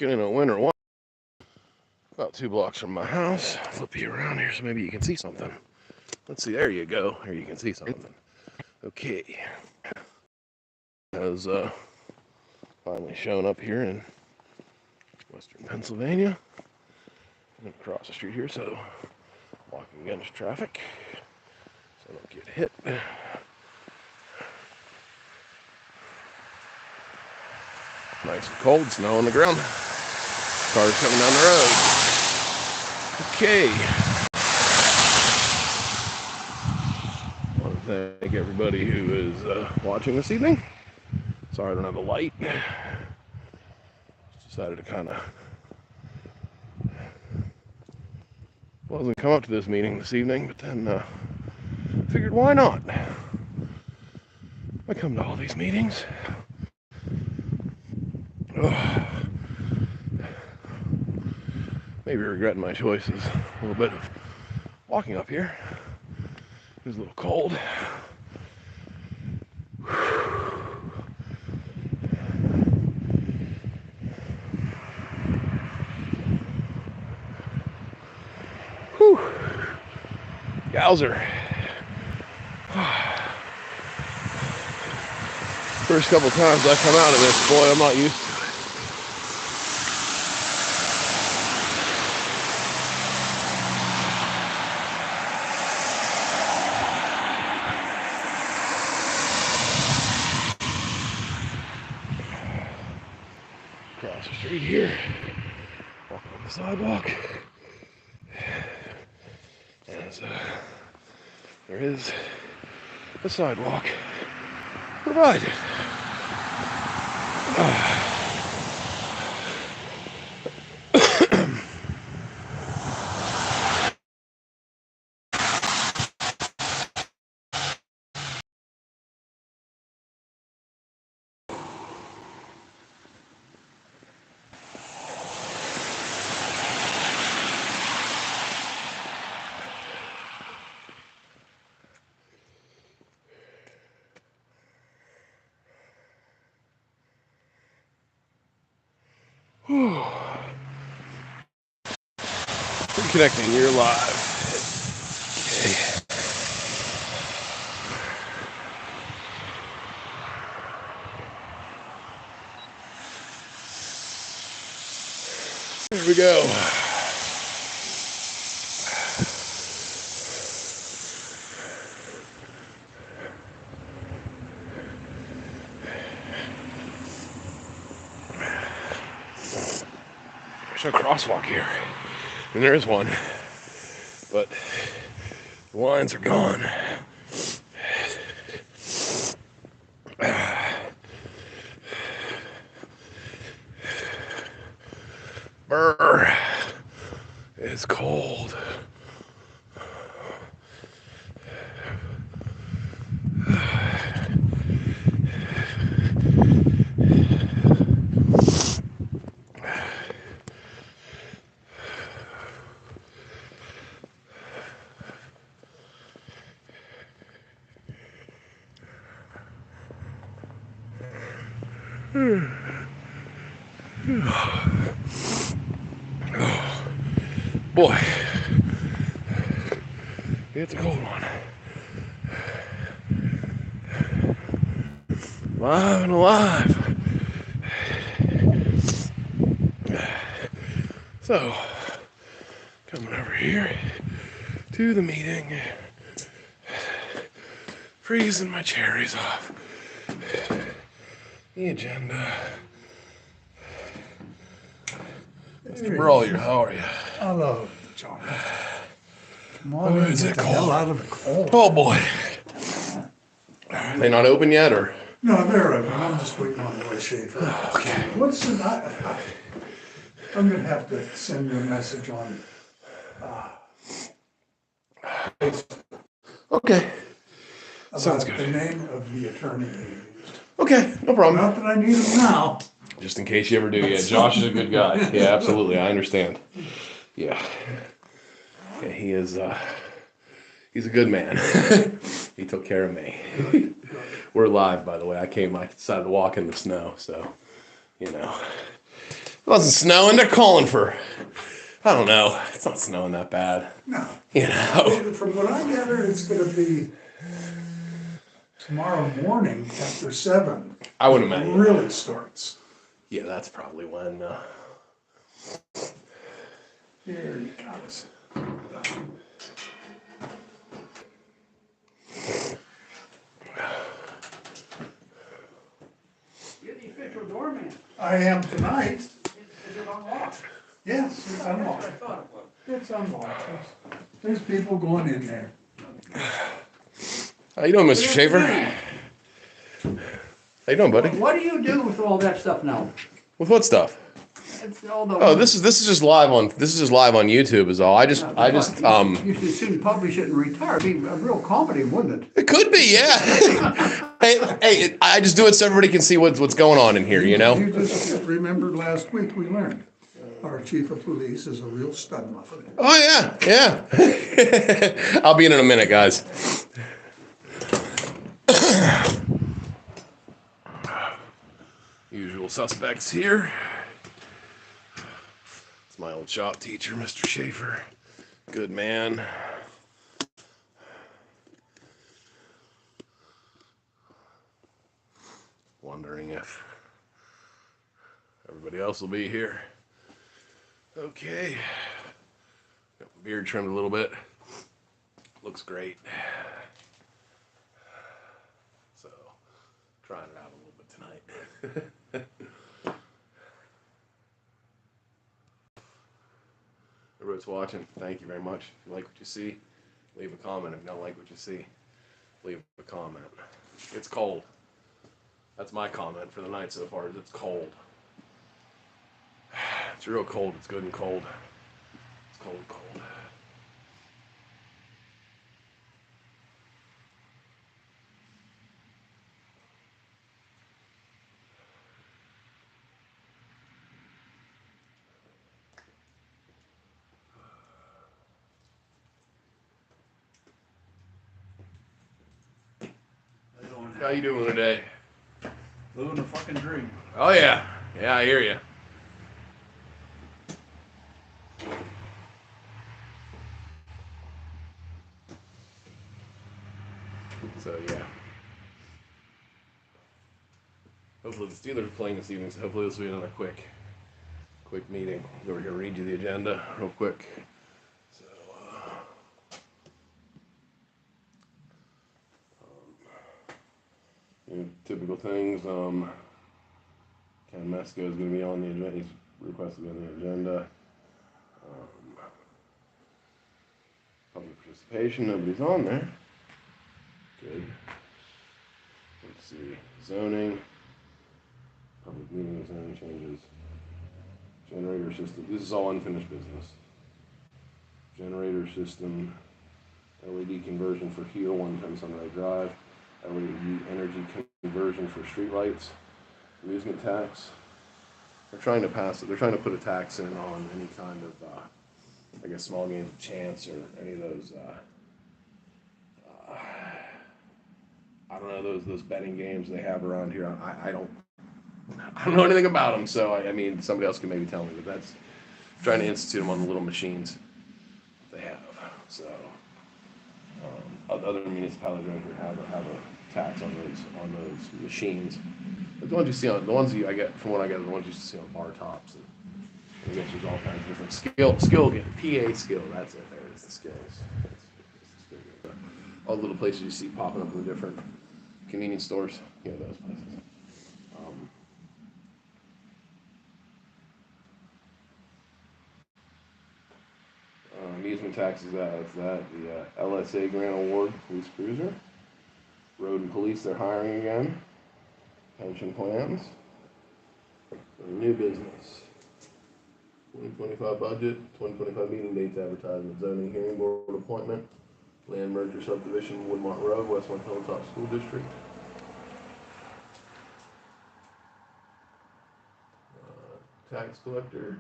In a winter one, about 2 blocks from my house. Flip you around here so maybe you can see something. Let's see, there you go. Here you can see something. Okay. Has finally shown up here in western Pennsylvania. I'm gonna cross the street here, so walking against traffic so I don't get hit. Nice and cold, snow on the ground. Cars coming down the road. Okay. I want to thank everybody who is watching this evening. Sorry I don't have a light. Just decided to kind of wasn't come up to this meeting this evening, but then figured why not? I come to all these meetings. Maybe regretting my choices a little bit of walking up here. It was a little cold. Whew. Yowzer. First couple times I come out of this, boy, I'm not used to it. Across the street here, walk on the sidewalk, as there is a sidewalk provided. Reconnecting, you're live. Okay. Here we go. There's a crosswalk here. And there is one, but the lines are gone. Brr, it's cold. Boy, it's a cold one. Live and alive. So, coming over here to the meeting, freezing my cherries off. The agenda. Mr. Brawler, how are you? Hello, John. Come on, is it get the cold? hell out of the cold. Oh boy. Are they not open yet, or? No, they're open. I'm just waiting on the way shaver. Okay. What's the I'm gonna have to send you a message on Okay. about Sounds good. the name of the attorney you used. Okay, no problem. Not that I need him now. Just in case you ever do, yeah. Josh is a good guy. Yeah, absolutely. I understand. Yeah. Yeah, he is. He's a good man. He took care of me. We're live, by the way. I decided to walk in the snow, so you know. It wasn't snowing. They're calling for, I don't know. It's not snowing that bad. No. You know. From what I gather, it's gonna be tomorrow morning after 7. I would It imagine. really starts. Yeah, that's probably when. Here you go. You're the official doorman. I am tonight. Is it unlocked? Yes, it's That's what I unlocked. thought it was. It's unlocked. There's people going in there. How you doing, Mr. Schaefer? How you doing, buddy? What do you do with all that stuff now? With what stuff? It's all the. Oh, this is just live on YouTube is all. I just You should soon publish it and retire. It'd be a real comedy, wouldn't it? It could be, yeah. hey, I just do it so everybody can see what's going on in here, you know? You just remembered last week we learned our chief of police is a real stud muffin. Oh, yeah. I'll be in a minute, guys. Usual suspects here. It's my old shop teacher, Mr. Schaefer. Good man. Wondering if everybody else will be here. Okay. Got my beard trimmed a little bit. Looks great. So, trying it out a little bit tonight. Everybody's watching. Thank you very much. If you like what you see, leave a comment. If you don't like what you see, leave a comment. It's cold. That's my comment for the night so far. It's cold. It's real cold. It's good and cold. It's cold. How you doing today? Living a fucking dream. Oh yeah. Yeah, I hear you. So yeah. Hopefully the Steelers are playing this evening, so hopefully this will be another quick meeting. We're gonna read you the agenda real quick. So typical things. Ken Mesko is gonna be on the agenda. He's requested to be on the agenda. Public participation, nobody's on there. Good. Let's see. Zoning. Public meeting, zoning changes. Generator system. This is all unfinished business. Generator system. LED conversion for here, 110 Sunrise Drive. LED energy conversion for streetlights. Amusement tax. They're trying to pass it. They're trying to put a tax in on any kind of, I guess, small games of chance or any of those. I don't know those betting games they have around here. I don't know anything about them, so I mean somebody else can maybe tell me. But that's trying to institute them on the little machines they have. So other municipalities around here have a tax on those machines. But the ones you see on I get from what I get, the ones you see on bar tops. And I guess there's all kinds of different skill again. PA skill. That's it. There it is. The skills. All the little places you see popping up in the different convenience stores. Yeah, those places. Amusement taxes, that's that. The LSA grant award, police cruiser. Road and police, they're hiring again. Pension plans. New business. 2025 budget, 2025 meeting dates, advertisement, zoning hearing board appointment. Land merger subdivision, Woodmont Road, Westmont Hilltop School District. Tax collector.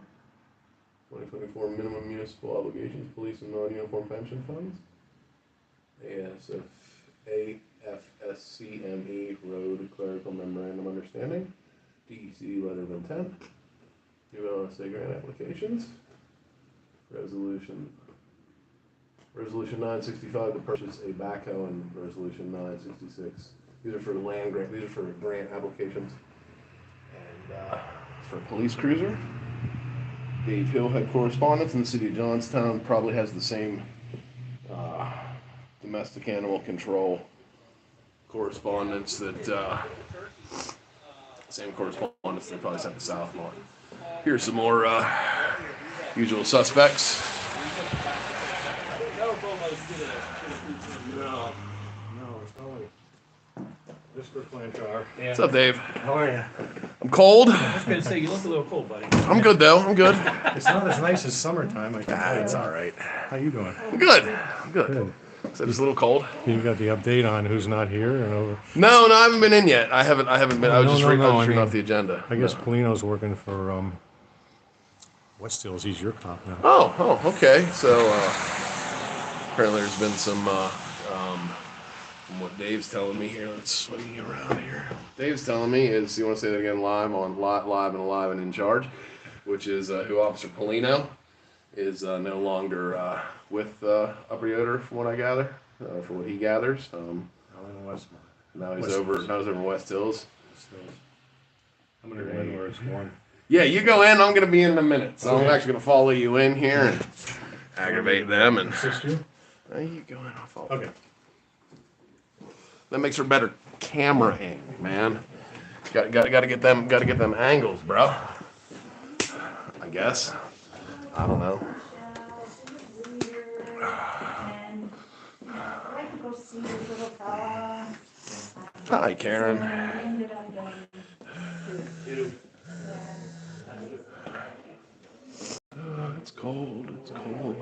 2024 minimum municipal obligations, police and non-uniform pension funds. AFSCME road clerical memorandum understanding. DEC letter of intent. ULSA grant applications. Resolution 965 to purchase a backhoe, and resolution 966. These are for land grant. These are for grant applications. And for a police cruiser. Dave Hill had correspondence in the city of Johnstown. Probably has the same domestic animal control correspondence that same correspondence they probably sent to Southmore. Here's some more usual suspects. No, it's only just for Klanch. What's up, Dave? How are you? I'm cold. I was gonna say, you look a little cold, buddy. I'm good though. I'm good. It's not as nice as summertime. I can tell you. It's all right. How you doing? I'm good. I'm good. Good. So just a little cold. You got the update on who's not here and over. No, I haven't been in yet. I haven't been. I was just reading I mean, off the agenda. I guess Polino's working for West Hills. He's your cop now. Oh, okay. So apparently there's been some, from what Dave's telling me here. Let's swing you around here. Dave's telling me is, you want to say that again, live and in charge, which is who Officer Polino is no longer with Upper Yoder, from what I gather, from what he gathers. I'm in Westmont. Now he's over West Hills. I'm gonna go in where it's warm. Yeah, you go in. I'm gonna be in a minute, so I'm actually gonna follow you in here and aggravate them. And Assist you? you go in. I'll follow. Okay. That makes for better camera angle, man. Got to get them angles, bro. I guess. I don't know. Hi, Karen. It's cold. It's cold.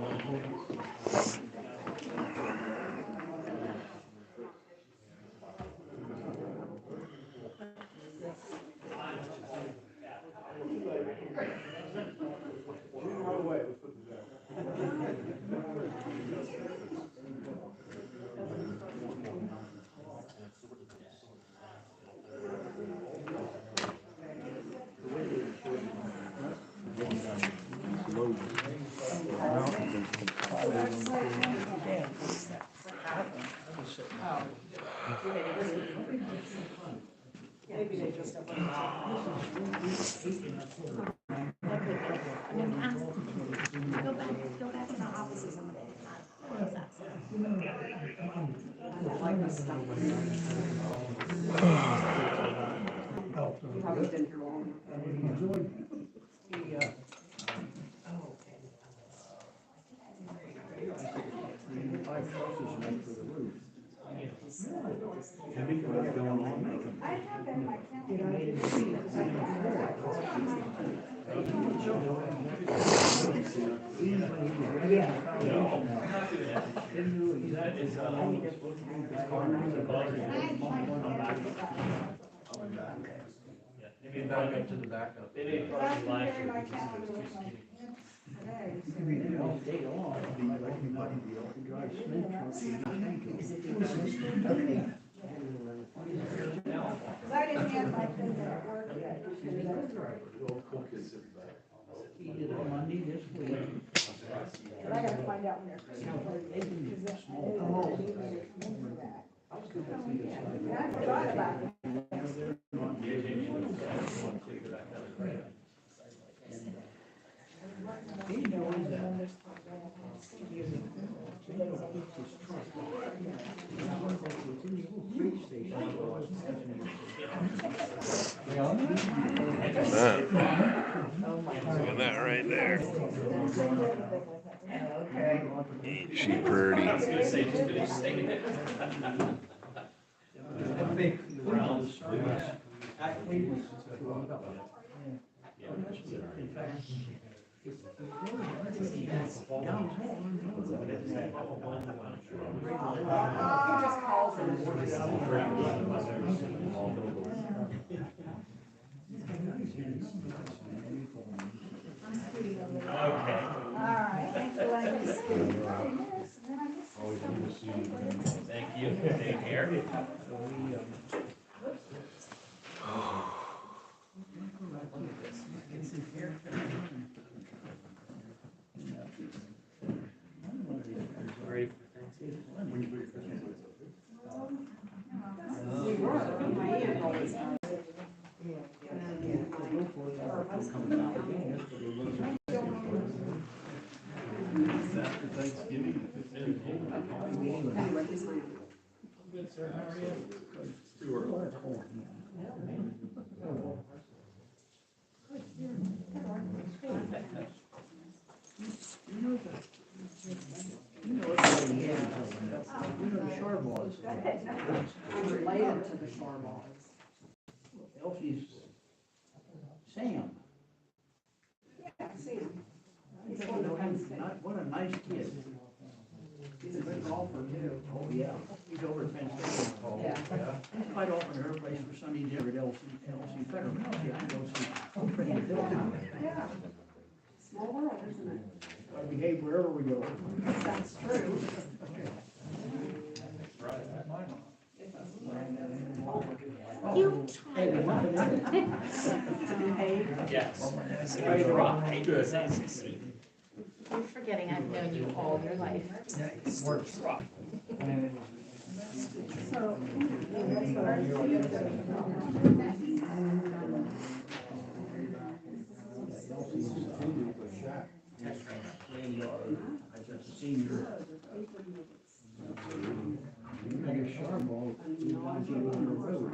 Go back to the offices and Maybe back up to the backup. Maybe probably last year. I didn't have my thing at work yet. He did it Monday this week. But I gotta find out when they're. I forgot about it. Look at that right there. Ain't she pretty? Thank you. Take care. You know what he is. You know the shore balls. I'm related to the shore balls. Elsie's Sam. Yeah, see. What a nice kid. He's a good golfer too. Oh, yeah. He's over at Penn State. Yeah. He's quite often her place for Sunday dinner at Elsie Fetterman. Elsie, I know she's pretty good. Yeah. Small world, isn't it? I behave wherever we go. That's true. You hey, Yes. You're forgetting I've known you all your life. I just seen her. Like a sharp ball, you want to get on the road.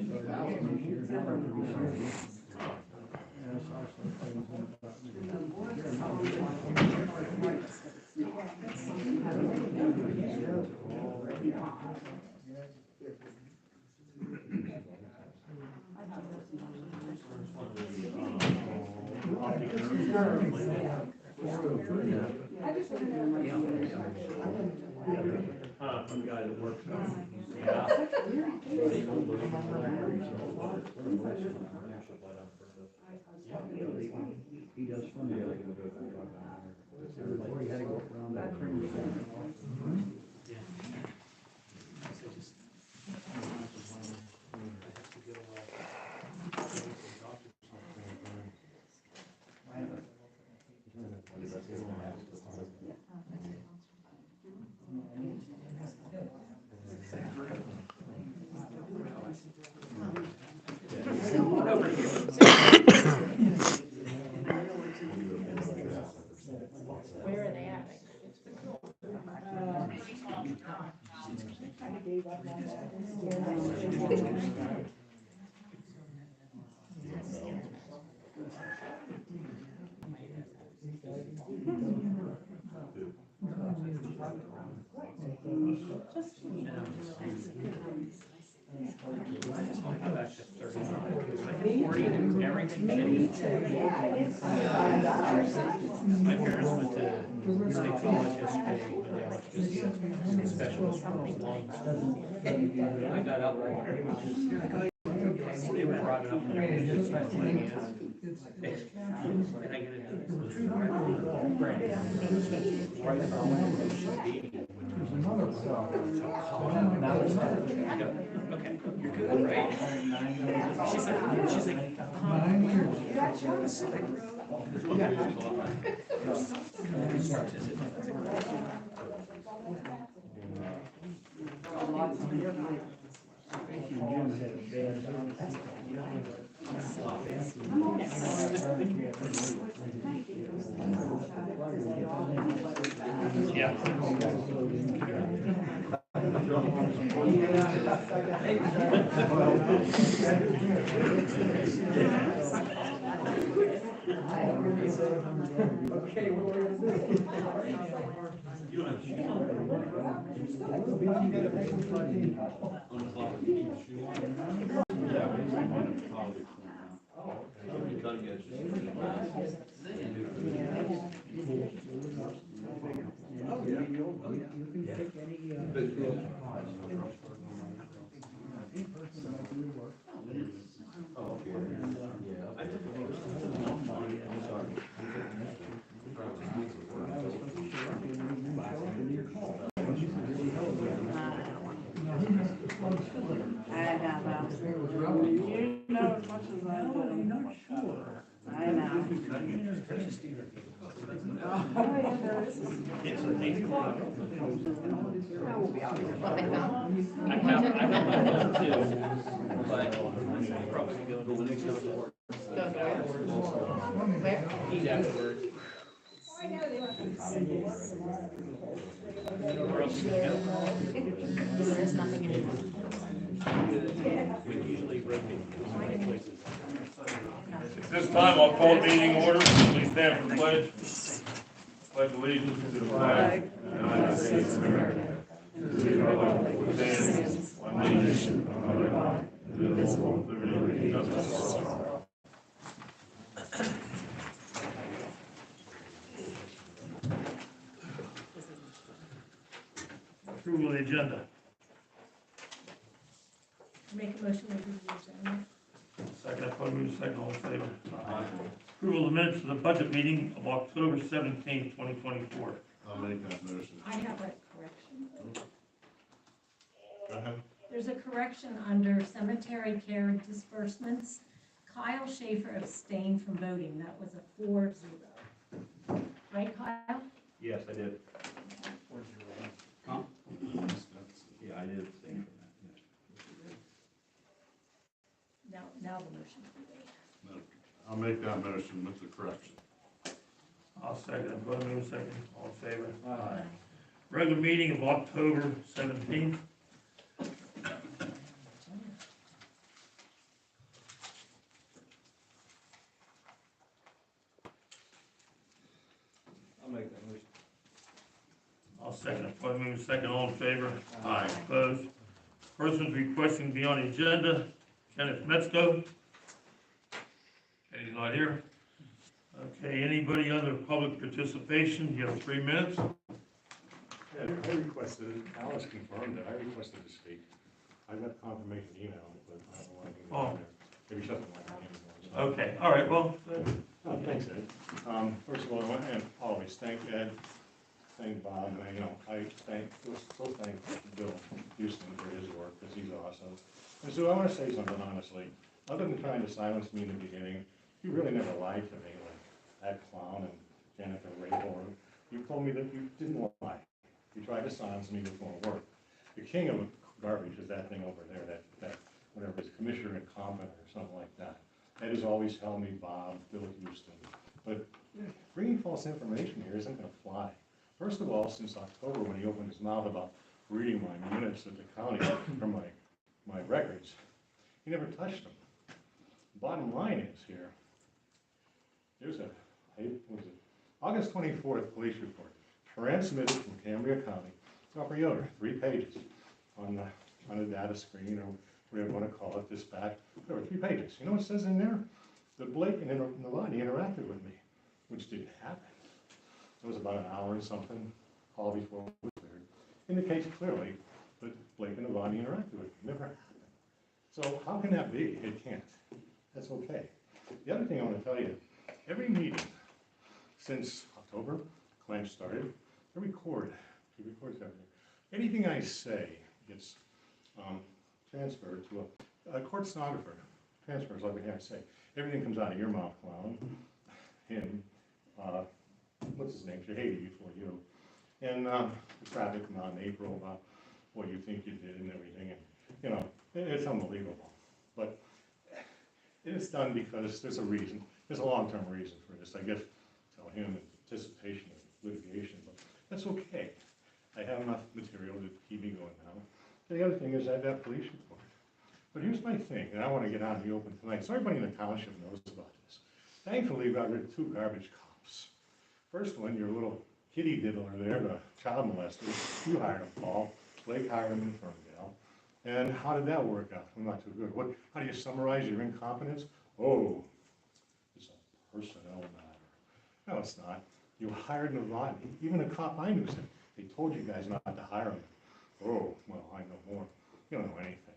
Started out this year, now they're pretty serious. Yeah, I saw some things One guy that works on. he does fun. Before he had to go around that train. Where are they at? My parents went to state college yesterday, and they went to see a specialist for lungs. I got up there. They were brought up. And I get into right about when it should be. Okay, you're good, right? She's like, 9 years. What they found? I have my phone too, but I'm probably going to the next door. Where? Eat afterwards. There is nothing in it. We usually rotate places. At this time, I'll call the meeting order. Please stand for the pledge. Pledge allegiance to the flag of the United States of America, to the republic which stands one nation under God, indivisible, with liberty and justice for all. Approval of the agenda. Make a motion to approve the agenda. Second, I move second, all in favor? Aye. Approval of the minutes for the budget meeting of October 17, 2024. I'll make that motion. I have a correction. Go ahead. There's a correction under cemetery care disbursements. Kyle Schaefer abstained from voting. That was a 4-0. Right, Kyle? Yes, I did. Huh? Yeah, I did abstain from that. Now the motion can be made. I'll make that motion with the correction. I'll second it. Go move second, all in favor? Aye. Regular meeting of October 17th. I'll make that motion. I'll second it. Go move second, all in favor? Aye. Opposed? Persons requesting to be on the agenda, Kenneth Metzko. He's not here. Okay, anybody under public participation, you have 3 minutes. Yeah, I requested, Alice confirmed it, I requested to speak. I got confirmation email, but I don't know why I didn't get in there. Maybe she doesn't like me anymore. Okay, all right, well, Oh, thanks, Ed. First of all, I want to always thank Ed, thank Bob, and I so thankful to Bill Houston for his work, because he's awesome. And so I want to say something honestly, other than trying to silence me in the beginning, you really never lied to me like that clown and Jennifer Rayborn. You told me that you didn't lie. You tried to silence me with more work. The king of garbage is that thing over there, that whatever it is, Commissioner Incompetent or something like that. That has always held me, Bob, Bill Houston. But bringing false information here isn't going to fly. First of all, since October, when he opened his mouth about reading my minutes at the county from my records, he never touched them. Bottom line is here, here's what is it? August 24th police report, transmitted from Cambria County to Upper Yoder, 3 pages on the data screen, or whatever you want to call it, dispatch, whatever, 3 pages. You know what it says in there? That Blake and Navani interacted with me, which didn't happen. It was about an hour and something, call before it was cleared. Indicates clearly that Blake and Navani interacted with me. Never happened. So how can that be? It can't. That's okay. The other thing I want to tell you, every meeting since October, Klanch started, I record. He records everything. Anything I say gets transferred to a court stenographer. Transfers everything I say. Everything comes out of your mouth, clown. Him, what's his name? Shahady before you. And the traffic amount in April about what you think you did and everything. And, you know, it's unbelievable. But it's done because there's a reason. There's a long-term reason for this. I guess tell him in anticipation of litigation, but that's okay. I have enough material to keep me going now. The other thing is I have that police report. But here's my thing, and I want to get out in the open tonight, so everybody in the township knows about this. Thankfully, we got rid of 2 garbage cops. First one, your little kitty diddler there, the child molester, you hired him, Paul. Blake hired him in Ferndale. And how did that work out? Well, not too good. How do you summarize your incompetence? Oh, it's a personnel matter. No, it's not. You hired Navani. Even a cop I knew said, they told you guys not to hire him. Oh, well, I know more. You don't know anything.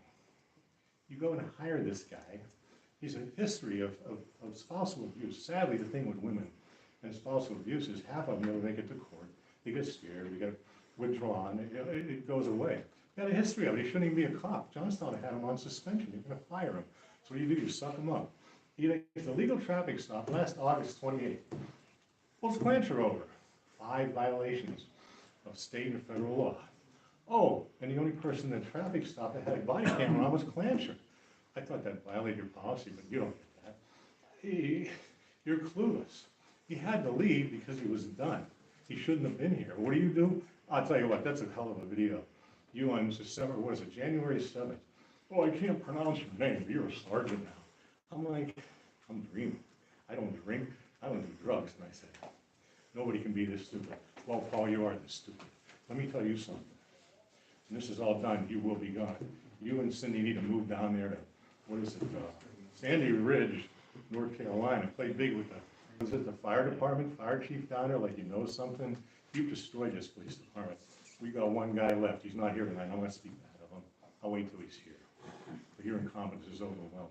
You go and hire this guy. He's a history of spousal abuse. Sadly, the thing with women and spousal abuse is half of them never make it to court. They get scared, they get withdrawn, it goes away. He had a history of it. He shouldn't even be a cop. Johnstown had him on suspension. You're going to fire him. So what do? You suck him up. He gets a legal traffic stop last August 28th. Well, it's Klanch are over. 5 violations of state and federal law. Oh, and the only person in the traffic stop that had a body camera on was Klancher. I thought that violated your policy, but you don't get that. You're clueless. He had to leave because he was done. He shouldn't have been here. What do you do? I'll tell you what, that's a hell of a video. You on December, what is it, January 7th? Oh, I can't pronounce your name, you're a sergeant now. I'm like, I'm dreaming. I don't drink, I don't do drugs. And I said, nobody can be this stupid. Well, Paul, you are this stupid. Let me tell you something. When this is all done, you will be gone. You and Cindy need to move down there to, what is it, Sandy Ridge, North Carolina. Play big with the, was it the fire department, fire chief down there, like you know something? You've destroyed this police department. We got one guy left. He's not here tonight. I'm gonna speak bad of him. I'll wait till he's here. But your incompetence is overwhelming.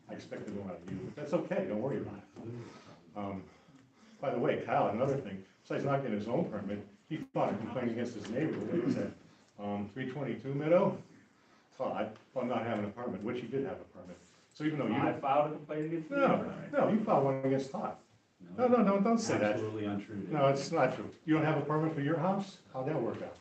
I expected more out of you, but that's okay. Don't worry about it. By the way, Kyle, another thing, besides not getting his own permit, he filed a complaint against his neighbor. What was that? 322 Meadow? Todd, for not having a permit, which he did have a permit. So even though you. I filed a complaint against you? No, you filed one against Todd. No, don't say that. Absolutely untrue. No, it's not true. You don't have a permit for your house? How'd that work out?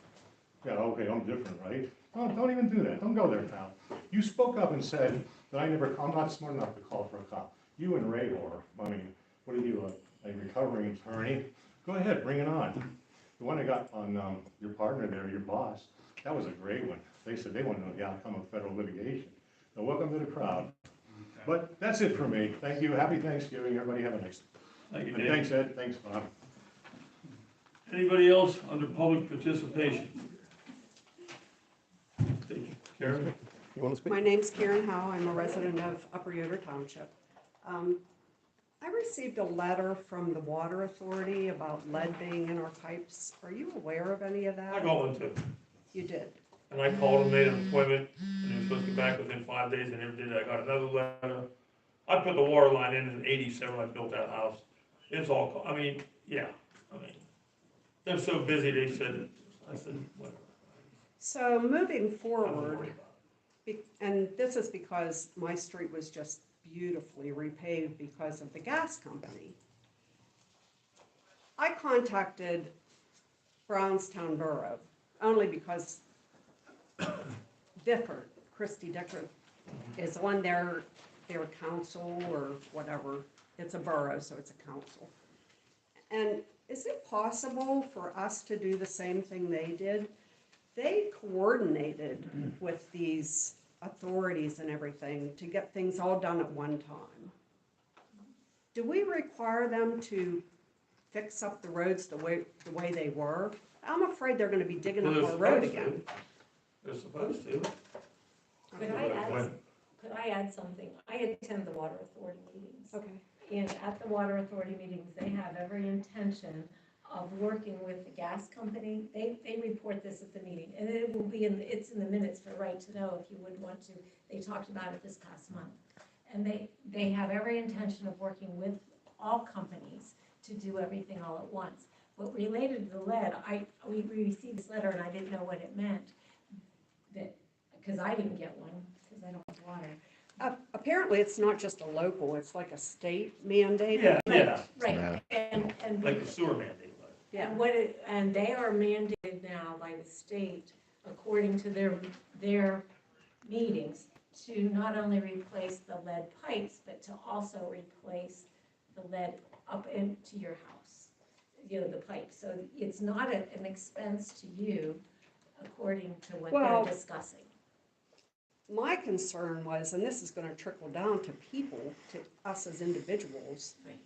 Yeah, okay, I'm different, right? Oh, don't even do that. Don't go there, pal. You spoke up and said that I'm not smart enough to call for a cop. You and Ray are, I mean, what are you, a recovering attorney? Go ahead, bring it on. The one I got on your partner there, your boss, that was a great one. They said they want to know the outcome of federal litigation. So welcome to the crowd. But that's it for me. Thank you. Happy Thanksgiving. Everybody have a nice day. Thank you, And Dan. thanks, Ed. Thanks, Bob. Anybody else under public participation? Karen? You want to speak? My name's Karen Howe. I'm a resident of Upper Yoder Township. I received a letter from the Water Authority about lead being in our pipes. Are you aware of any of that? I got one too. You did? And I called and made an appointment, and he was supposed to get back within 5 days, and never did. I got another letter. I put the water line in '87, I built that house. It's all, I mean, yeah, I mean, they're so busy, they said, I said, whatever. So moving I wouldn't forward, worry about and this is because my street was just beautifully repaved because of the gas company. I contacted Brownstown Borough only because Christy Dickert is on their council or whatever. It's a borough, so it's a council. And is it possible for us to do the same thing they did? They coordinated with these authorities and everything to get things all done at one time. Do we require them to fix up the roads the way they were? I'm afraid they're gonna be digging Well, up they're our road supposed to. again. They're supposed to. Could I add something? I attend the Water Authority meetings. Okay. And at the Water Authority meetings, they have every intention of working with the gas company. They report this at the meeting, and it will be it's in the minutes for Right to Know if you would want to. They talked about it this past month. And they have every intention of working with all companies to do everything all at once. But related to the lead, we received this letter and I didn't know what it meant. Because I didn't get one, because I don't have water. Apparently, it's not just a local, it's like a state mandate. Yeah, Right, and like the sewer mandate. Yeah. and they are mandated now by the state, according to their meetings, to not only replace the lead pipes, but to also replace the lead up into your house, the pipe. So it's not an expense to you, according to what they're discussing. My concern was, and this is gonna trickle down to people, to us as individuals, Right.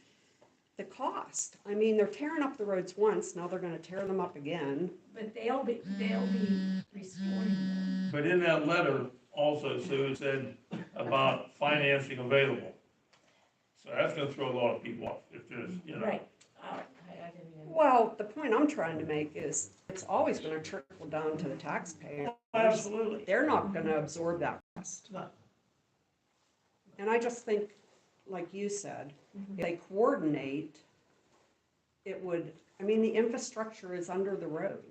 the cost. I mean, they're tearing up the roads once, now they're gonna tear them up again. But they'll be restoring them. But in that letter also, Sue, it said about financing available. So that's gonna throw a lot of people off if there's, Right. I didn't even. Well, the point I'm trying to make is, it's always gonna trickle down to the taxpayer. Absolutely. They're not gonna absorb that cost. No. And I just think, like you said, if they coordinate, it would, I mean, the infrastructure is under the road.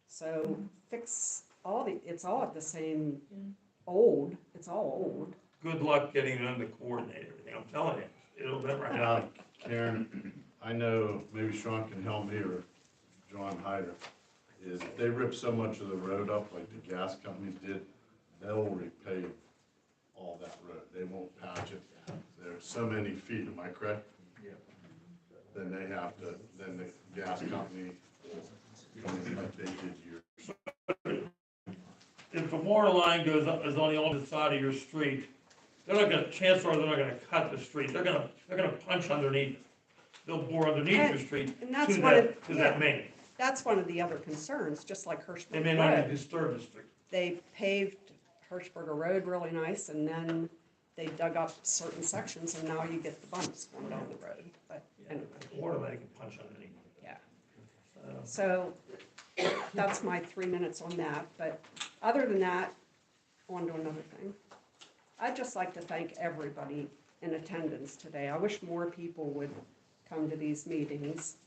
So fix it's all at the same it's all old. Good luck getting them to coordinate everything, I'm telling you, it'll never happen. Now, Karen, I know maybe Sean can help me or John Hyder, is they rip so much of the road up like the gas companies did, they'll repave all that road. They won't patch it. There's so many feet, am I correct? Yeah. then the gas company will come in like they did yours. If the water line goes up, is on the opposite side of your street, they're not gonna, chances are they're not gonna cut the street, they're gonna punch underneath. They'll bore underneath your street And that's to one of, that, to that main. that's one of the other concerns, just like They Hirschberg may not even Road. disturb the street. They paved Hirschberger Road really nice, and then they dug up certain sections, and now you get the bumps going down the road, but anyway, Water line can punch underneath. yeah. So, that's my 3 minutes on that, but other than that, on to another thing. I'd just like to thank everybody in attendance today. I wish more people would come to these meetings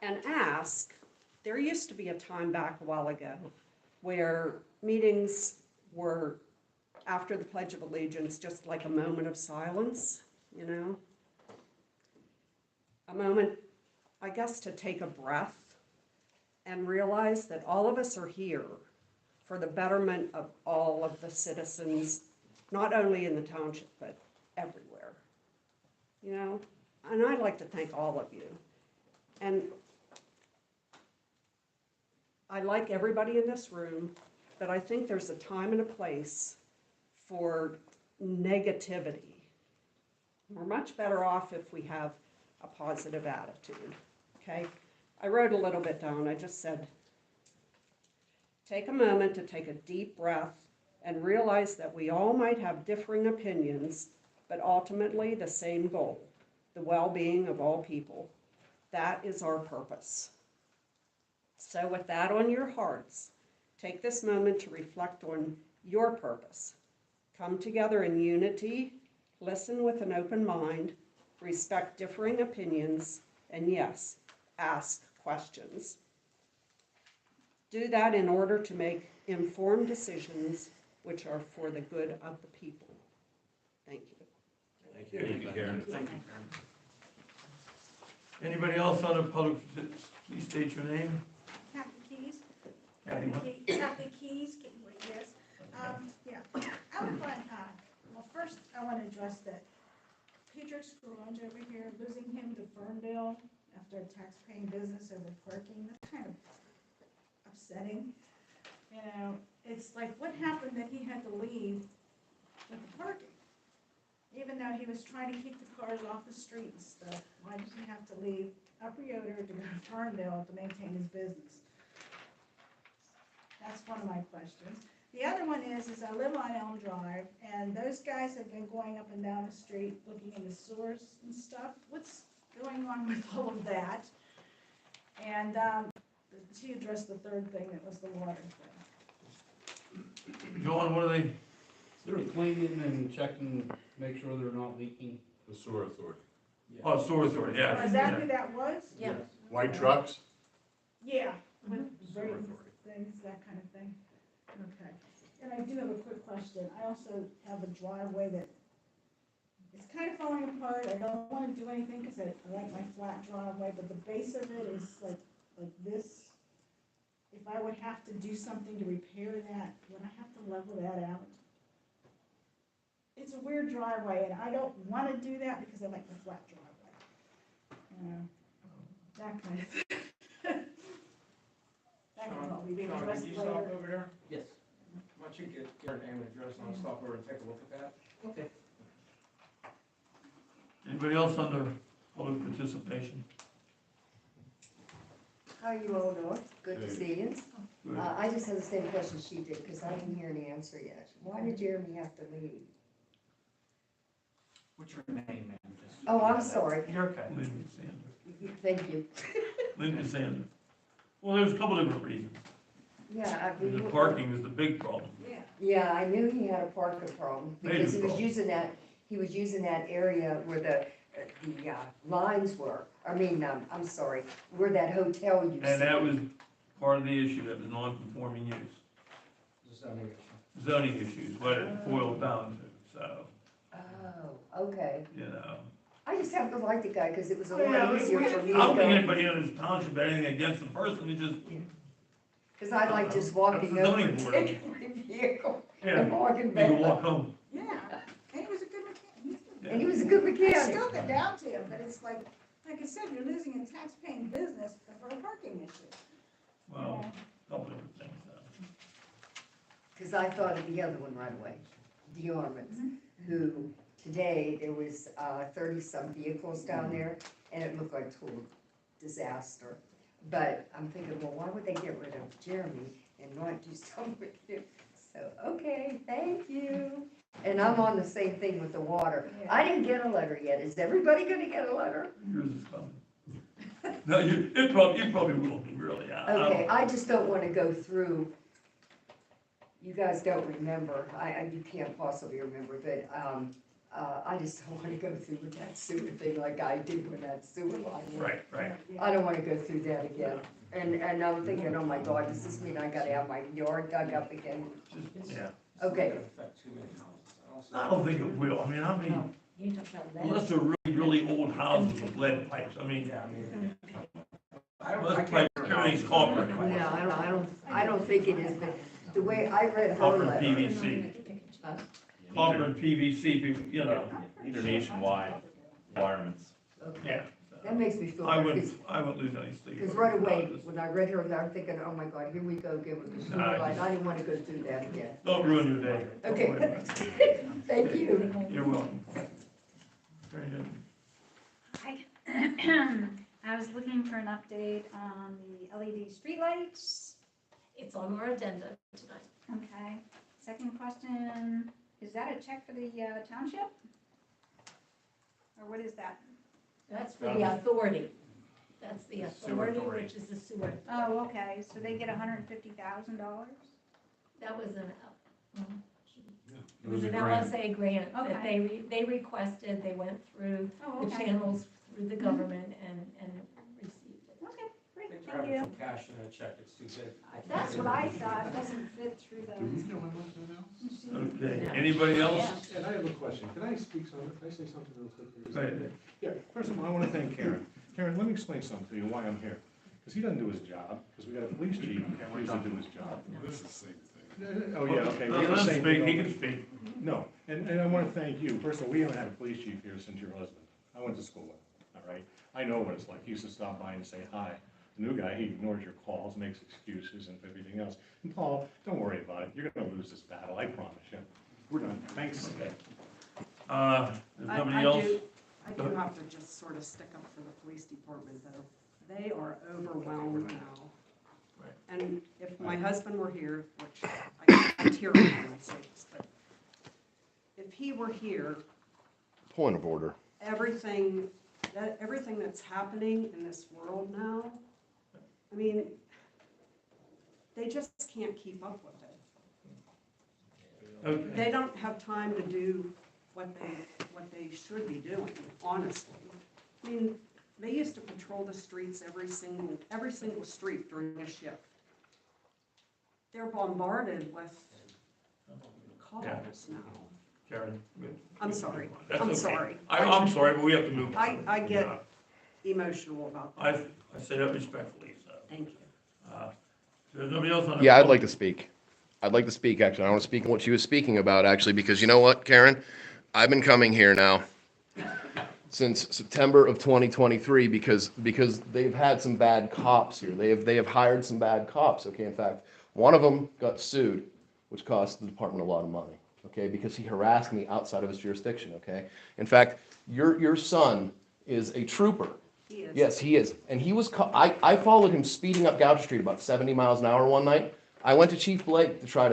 and ask. There used to be a time back a while ago where meetings were, after the Pledge of Allegiance, just like a moment of silence, you know? A moment, I guess, to take a breath and realize that all of us are here for the betterment of all of the citizens, not only in the township, but everywhere. You know? And I'd like to thank all of you. And I like everybody in this room, but I think there's a time and a place for negativity. We're much better off if we have a positive attitude, okay? I wrote a little bit down. I just said, take a moment to take a deep breath and realize that we all might have differing opinions, but ultimately the same goal, the well-being of all people. That is our purpose. So with that on your hearts, take this moment to reflect on your purpose. Come together in unity, listen with an open mind, respect differing opinions, and yes, ask questions. Do that in order to make informed decisions which are for the good of the people. Thank you. Thank you, Karen. Thank you, Karen. Anybody else on the public, please state your name. Kathy Keys. Kathy, what? Kathy Keys, yes. Yeah, I would like, well, first I want to address that Petrus Garage over here, losing him to Ferndale after a tax-paying business over parking, that's kind of upsetting. You know, it's like, what happened that he had to leave with the parking? Even though he was trying to keep the cars off the street and stuff, why does he have to leave Upper Yoder to go to Ferndale to maintain his business? That's one of my questions. The other one is I live on Elm Drive, and those guys have been going up and down the street looking in the sewers and stuff. What's going on with all of that? And she addressed the third thing, that was the water thing. John, what are they? They're cleaning and checking, make sure they're not leaking. The sewer authority. Oh, sewer authority, yeah. Is that who that was? Yeah. White trucks? Yeah, with Sewer ratings, authority. things, that kind of thing. Okay. And I do have a quick question. I also have a driveway that it's kind of falling apart. I don't want to do anything because I like my flat driveway, but the base of it is like this. If I would have to do something to repair that, would I have to level that out? It's a weird driveway, and I don't want to do that because I like my flat driveway. That kind of thing. That can probably be addressed Did you stop later. over there? Yes. Why don't you get your name and address and I'll stop over and take a look at that? Okay. Anybody else under public participation? How you all doing? Good to Hey. see you. Good. I just had the same question she did, because I didn't hear any answer yet. Why did Jeremy have to leave? What's your name, ma'am? Just- Oh, I'm sorry. You're okay. Linda Sander. Thank you. Linda Sander. Well, there's a couple different reasons. Yeah, I The mean. parking is the big problem. Yeah. Yeah, I knew he had a parking problem, because he Major was using that area where the lines were. I mean, I'm sorry, where that hotel used to be. And that was part of the issue, that was non-conforming use. Zoning issues, what it boiled down to, so, Oh, okay. you know. I just happened to like the guy, because it was a Yeah, lot easier for me I don't to think go. anybody in this township had anything against the person, it just, Because I like just walking That's the over zoning and board. taking my vehicle yeah, and walking you back. can walk home. Yeah, and he was a good mechanic. And he was a good I mechanic. still get down to him, but it's like, like I said, you're losing a tax-paying business for a parking issue. Well, a couple different things. Because I thought of the other one right away, the Ormonds, who today there was 30-some vehicles down there, and it looked like a total disaster. But I'm thinking, well, why would they get rid of Jeremy and not do something with him? So, okay, thank you. And I'm on the same thing with the water. I didn't get a letter yet. Is everybody gonna get a letter? Yours is coming. No, you probably will be, really. Okay, I just don't wanna go through, you guys don't remember, you can't possibly remember, but, I just don't wanna go through with that sewer thing like I did when that sewer line went. Right. I don't wanna go through that again. And I'm thinking, oh my God, does this mean I gotta have my yard dug up again? Yeah. Okay, I don't think it will. I mean, You don't know that. unless they're really old houses with lead pipes. I mean, those pipes, everything's copper. no, I don't think it is, but the way I read her Copper and letter. PVC. Copper and PVC, you know, These are nationwide requirements. yeah. That makes me feel I better, wouldn't lose any sleep. because right away, when I read her letter, I'm thinking, oh my God, here we go again with the sewer Nah, line. I didn't wanna go through that again. Don't ruin your day. Don't Okay. worry about it. Thank you. You're welcome. Very good. Hi. I was looking for an update on the LED streetlights. It's on our agenda tonight. Okay. Second question, is that a check for the township? Or what is that? That's for the authority. That's the authority, which is the sewer. Oh, okay, so they get $150,000? That was an, It was a an grant. LSA grant that Okay. they requested, they went through Oh, the okay. channels, through the government and received it. Okay, great, They'd thank rather you. put cash in a check, it's too big. That's what I thought, it doesn't fit through the. Okay, anybody else? And I have a question. Can I speak something? Can I say something real quick? Go ahead. Yeah, first of all, I want to thank Karen. Karen, let me explain something to you, why I'm here. Because he doesn't do his job, because we got a police chief who doesn't do his job. This is the same thing. Oh, yeah, okay. we're Let the him same speak, thing. he can speak. No, and I want to thank you. First of all, we haven't had a police chief here since your husband. I went to school with him, all right? I know what it's like. He used to stop by and say hi. The new guy, he ignores your calls, makes excuses and everything else. And Paul, don't worry about it. You're gonna lose this battle, I promise you. We're done. Thanks. There's I nobody else? do have to just sort of stick up for the police department though. They are overwhelmed now. Right. And if my husband were here, which I tear up when I say this, but if he were here, Point of order. everything that's happening in this world now, I mean, they just can't keep up with it. Okay. They don't have time to do what they should be doing, honestly. I mean, they used to patrol the streets every single street during a shift. They're bombarded with calls now. Karen. I'm sorry. That's I'm okay. sorry. I'm sorry, but we have to move on. I get emotional about that. I say that respectfully, so. Thank you. There's nobody else on the. Yeah, I'd phone? like to speak. I'd like to speak, actually. I want to speak on what she was speaking about, actually, because you know what, Karen? I've been coming here now since September of 2023 because they've had some bad cops here. They have hired some bad cops, okay? In fact, one of them got sued, which cost the department a lot of money, okay? Because he harassed me outside of his jurisdiction, okay? In fact, your son is a trooper. He is. Yes, he is. And he was, I followed him speeding up Goucher Street about 70 miles an hour one night. I went to Chief Blake to try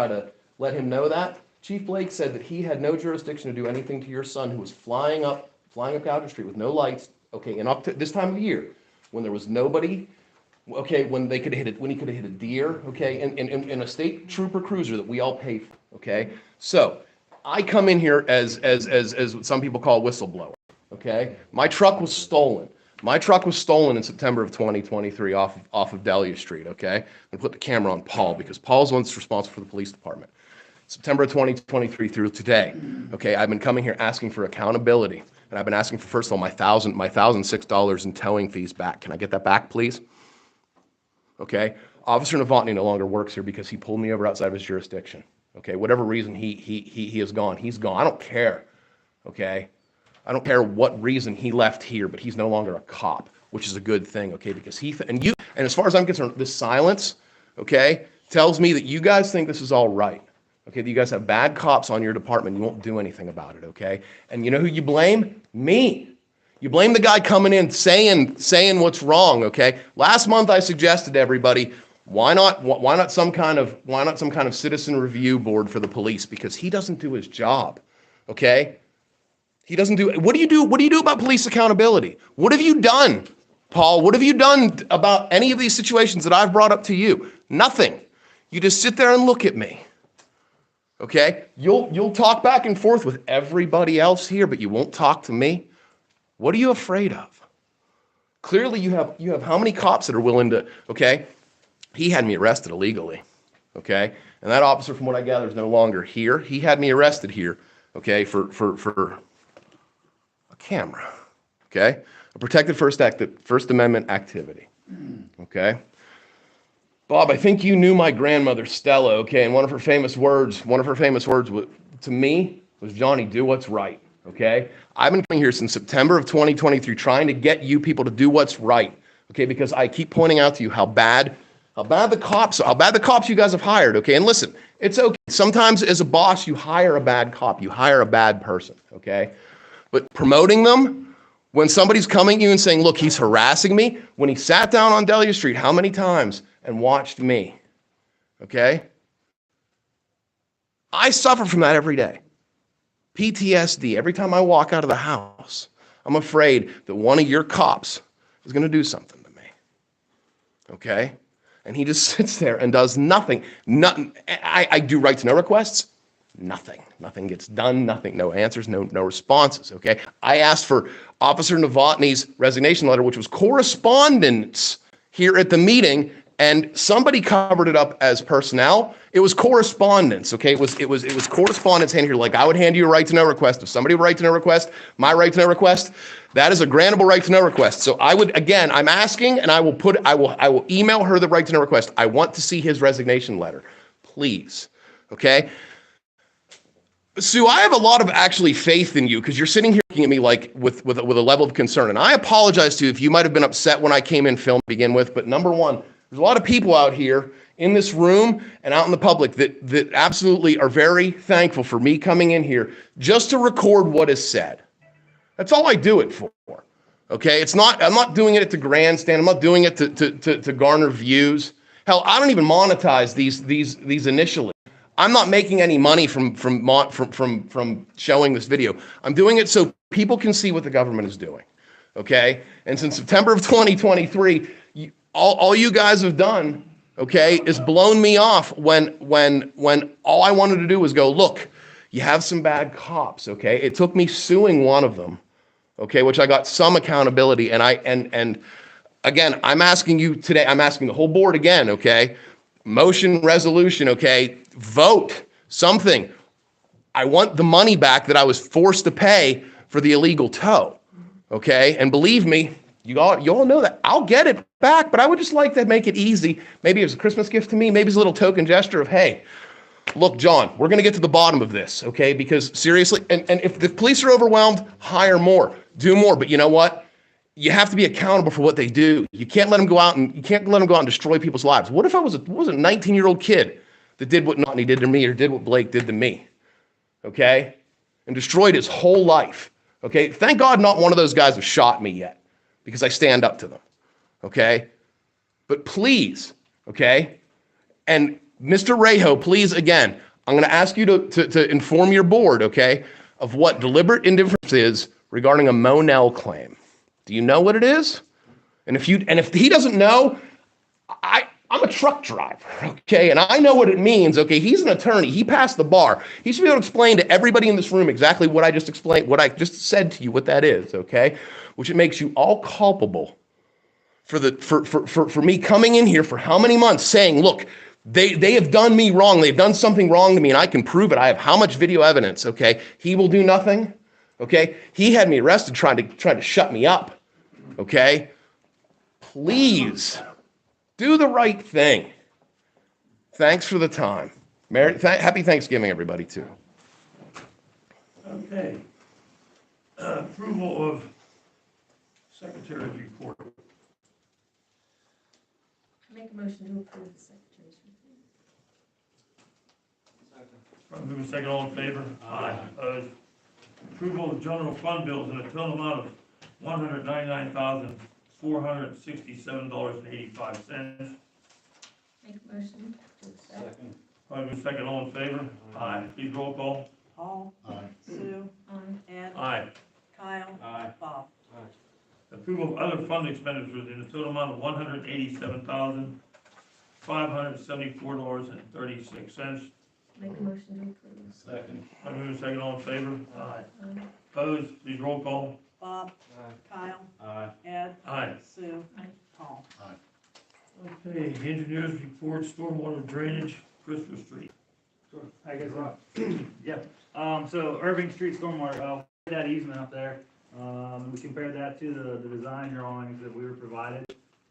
to let him know that. Chief Blake said that he had no jurisdiction to do anything to your son who was flying up Goucher Street with no lights, okay, and up to this time of year, when there was nobody, okay, when he could have hit a deer, okay, in a state trooper cruiser that we all pay for, okay? So, I come in here as what some people call a whistleblower, okay? My truck was stolen. My truck was stolen in September of 2023 off of Delia Street, okay? I'm gonna put the camera on Paul because Paul's the one that's responsible for the police department. September of 2023 through today, okay, I've been coming here asking for accountability. And I've been asking for, first of all, my $1,006 in towing fees back. Can I get that back, please? Okay, Officer Novotny no longer works here because he pulled me over outside of his jurisdiction. Okay, whatever reason he has gone, he's gone. I don't care. Okay, I don't care what reason he left here, but he's no longer a cop, which is a good thing, okay? Because and as far as I'm concerned, this silence, okay, tells me that you guys think this is all right. Okay, that you guys have bad cops on your department. You won't do anything about it, okay? And you know who you blame? Me. You blame the guy coming in saying what's wrong, okay? Last month I suggested to everybody, why not some kind of citizen review board for the police, because he doesn't do his job, okay? He doesn't do. What do you do about police accountability? What have you done, Paul? What have you done about any of these situations that I've brought up to you? Nothing. You just sit there and look at me. Okay? You'll talk back and forth with everybody else here, but you won't talk to me. What are you afraid of? Clearly you have how many cops that are willing to, okay? He had me arrested illegally, okay? And that officer, from what I gather, is no longer here. He had me arrested here, okay, for a camera, okay? A protected First Amendment activity, okay? Bob, I think you knew my grandmother, Stella, okay? And one of her famous words to me was, Johnny, do what's right, okay? I've been coming here since September of 2023 trying to get you people to do what's right, okay? Because I keep pointing out to you how bad the cops you guys have hired, okay? And listen, it's okay. Sometimes as a boss, you hire a bad cop, you hire a bad person, okay? But promoting them, when somebody's coming to you and saying, look, he's harassing me, when he sat down on Delia Street, how many times and watched me, okay? I suffer from that every day. PTSD, every time I walk out of the house, I'm afraid that one of your cops is going to do something to me, okay? And he just sits there and does nothing. I do right to know requests, nothing. Nothing gets done, nothing, no answers, no responses, okay? I asked for Officer Novotny's resignation letter, which was correspondence here at the meeting, and somebody covered it up as personnel. It was correspondence, okay? It was correspondence handed here, like I would hand you a right to know request. If somebody would right to know request, my right to know request, that is a grantable right to know request. So I would, again, I'm asking, and I will email her the right to know request. I want to see his resignation letter, please, okay? Sue, I have a lot of actually faith in you, because you're sitting here looking at me like with a level of concern. And I apologize to you if you might have been upset when I came in film to begin with. But number one, there's a lot of people out here in this room and out in the public that absolutely are very thankful for me coming in here just to record what is said. That's all I do it for. Okay? I'm not doing it to grandstand. I'm not doing it to garner views. Hell, I don't even monetize these initially. I'm not making any money from showing this video. I'm doing it so people can see what the government is doing, okay? And since September of 2023, all you guys have done, okay, is blown me off when all I wanted to do was go, look, you have some bad cops, okay? It took me suing one of them, okay, which I got some accountability, and again, I'm asking you today, I'm asking the whole board again, okay? Motion, resolution, okay? Vote something. I want the money back that I was forced to pay for the illegal tow, okay? And believe me, you all know that. I'll get it back, but I would just like to make it easy. Maybe it's a Christmas gift to me. Maybe it's a little token gesture of, hey, look, John, we're going to get to the bottom of this, okay? Because seriously, and if the police are overwhelmed, hire more, do more. But you know what? You have to be accountable for what they do. You can't let them go out and destroy people's lives. What if I was a 19-year-old kid that did what Notney did to me or did what Blake did to me, okay? And destroyed his whole life, okay? Thank God not one of those guys have shot me yet, because I stand up to them, okay? But please, okay? And Mr. Rejo, please, again, I'm going to ask you to inform your board, okay, of what deliberate indifference is regarding a Monell claim. Do you know what it is? And if he doesn't know, I'm a truck driver, okay? And I know what it means, okay? He's an attorney. He passed the bar. He should be able to explain to everybody in this room exactly what I just explained, what I just said to you, what that is, okay? Which it makes you all culpable for me coming in here for how many months saying, look, they have done me wrong. They've done something wrong to me, and I can prove it. I have how much video evidence, okay? He will do nothing, okay? He had me arrested trying to shut me up, okay? Please do the right thing. Thanks for the time. Happy Thanksgiving, everybody, too. Okay. Approval of secretary's report. Make a motion to approve the secretary's report. Probably moving second, all in favor? Aye. Opposed? Approval of general fund bills in a total amount of $199,467.85. Make a motion to accept. Probably moving second, all in favor? Aye. Please roll call. Paul, Aye. Sue, Aye. Ed, Aye. Kyle, Bob. Approval of other fund expenditures in a total amount of $187,574.36. Make a motion to approve. Second. Probably moving second, all in favor? Aye. Aye. Opposed? Please roll call. Bob, Kyle, Aye. Ed, Aye. Sue, Aye. Paul. Okay, engineers report, stormwater drainage, Christopher Street. Sure. Hi guys, yeah, so Irving Street stormwater, that easement up there, we compared that to the design drawings that we were provided.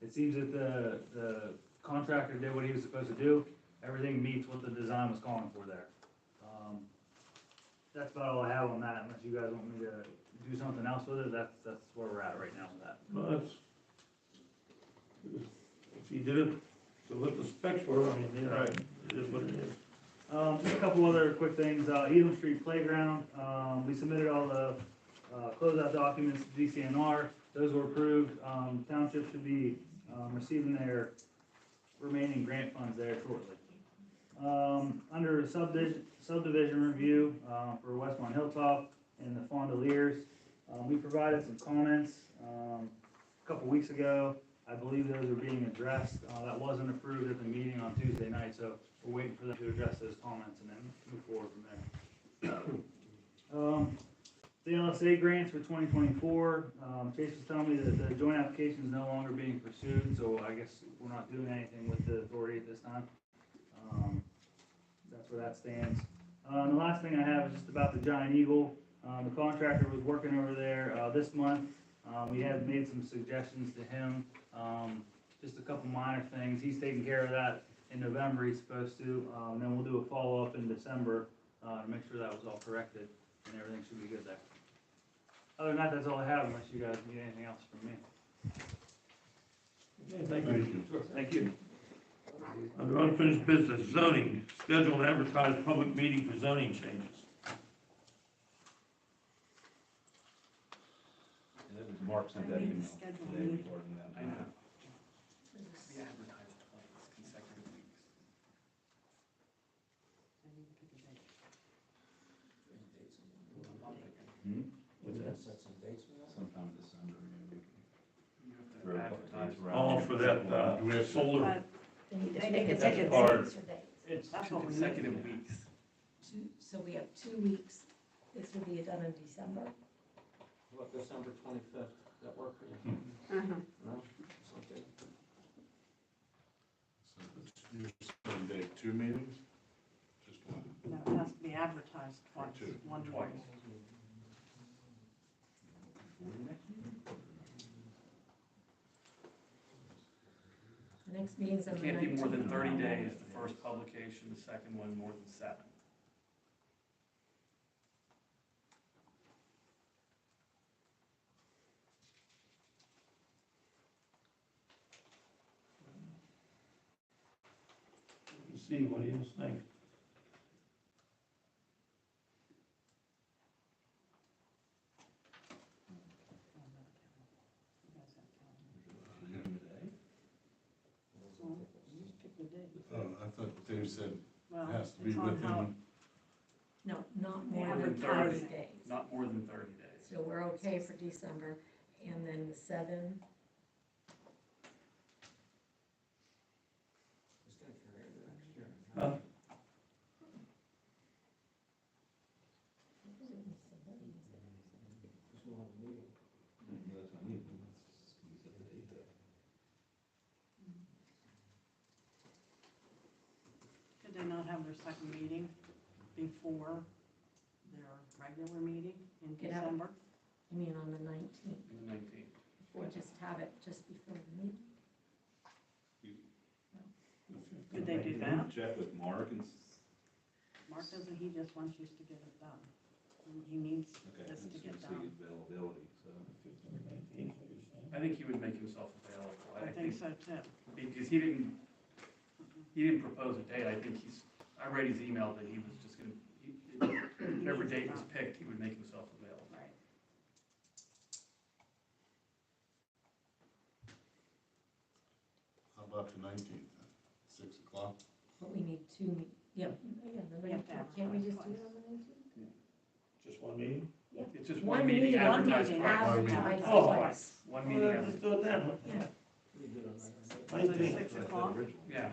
It seems that the contractor did what he was supposed to do, everything meets what the design was calling for there. That's about all I have on that, unless you guys want me to do something else with it, that's where we're at right now with that. No, that's, if he did it, so what the specs were, I mean, yeah, it is what it is. Just a couple other quick things, Elam Street Playground, we submitted all the closeout documents to DCNR, those were approved. Township should be receiving their remaining grant funds there shortly. Under subdivision review for Westmont Hilltop and the Fondeliers, we provided some comments a couple weeks ago. I believe those are being addressed. That wasn't approved at the meeting on Tuesday night, so we're waiting for them to address those comments and then move forward from there. The LSA grants for 2024, Chase was telling me that the joint application is no longer being pursued, so I guess we're not doing anything with the authority at this time. That's where that stands. The last thing I have is just about the Giant Eagle. The contractor was working over there this month. We have made some suggestions to him, just a couple minor things. He's taking care of that in November, he's supposed to. Then we'll do a follow-up in December to make sure that was all corrected and everything should be good there. Other than that, that's all I have, unless you guys need anything else from me. Okay, thank you. Sure, thank you. Under unfinished business, zoning, schedule and advertise public meeting for zoning changes. Mark sent that email Schedule today meeting. regarding that. I know. We advertised twice, consecutive weeks. Sometime in December, maybe. You have to advertise. Oh, for that, solar. They need to They pick can a take date. it hard. Dates or dates. It's That's two what we need. consecutive weeks. So we have 2 weeks. This will be done in December. What, December 25th, that work for you? Uh-huh. No? Okay. So it's usually 2 meetings? Just one? No, it has to be advertised twice, Two. one Twice. meeting. The next meeting's on It the can't be more than 19th. 30 days, the first publication, the second one more than 7. Let's see, what do you think? So, you just pick the date. Oh, I thought Dave said Well, it has to be it's on how- within, No, not more More than than 30 30. days. Not more than 30 days. So we're okay for December, and then the 7, Huh? Did they not have their second meeting before their regular meeting in Yeah. December? I mean, on the 19th, The 19th. or just have it just before the meeting. Did they do that? Check with Mark and Mark, doesn't he just want you to get it done? He needs this to get done. I think he would make himself available. I think so too. Because he didn't propose a date. I think I read his email that he was just gonna, whatever date was picked, he would make himself available. Right. How about the 19th, 6 o'clock? But we need two, yeah, the We have to 19th. Can't we just do advertise it on the 19th? Just one meeting? Yeah. It's just One one meeting meeting, one advertised meeting. twice. Advertised Oh. twice. One Well, meeting, let's do it then. Yeah. 19th. 6 o'clock? yeah.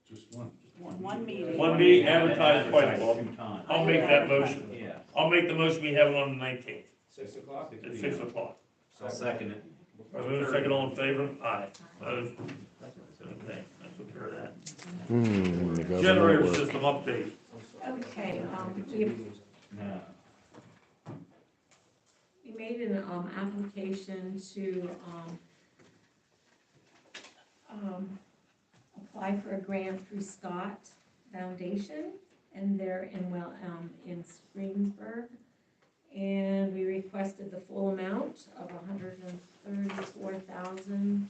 Just one. One meeting. One meeting advertised twice, Bob. times. I'll make that motion. Yeah. I'll make the motion, we have it on the 19th 6 o'clock? at 6 o'clock. I'll second it. Second, all in favor? Aye. Opposed? Okay, that's what care of that. The government Generator work. system update. Okay, we made an, application to, apply for a grant through Scott Foundation, and they're in Springboro. And we requested the full amount of $134,000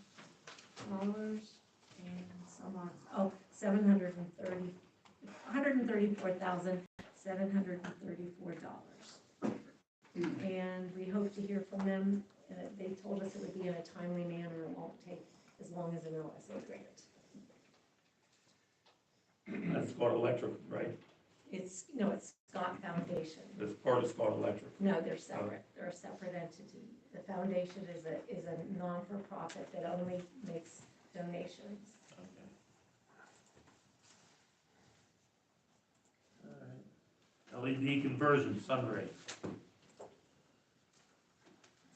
and some odd, $134,734. And we hope to hear from them. They told us it would be in a timely manner and won't take as long as an OSA grant. That's Scott Electric, right? It's Scott Foundation. That's part of Scott Electric. No, they're separate. They're a separate entity. The foundation is a non-for-profit that only makes donations. LED conversion, sunray. It's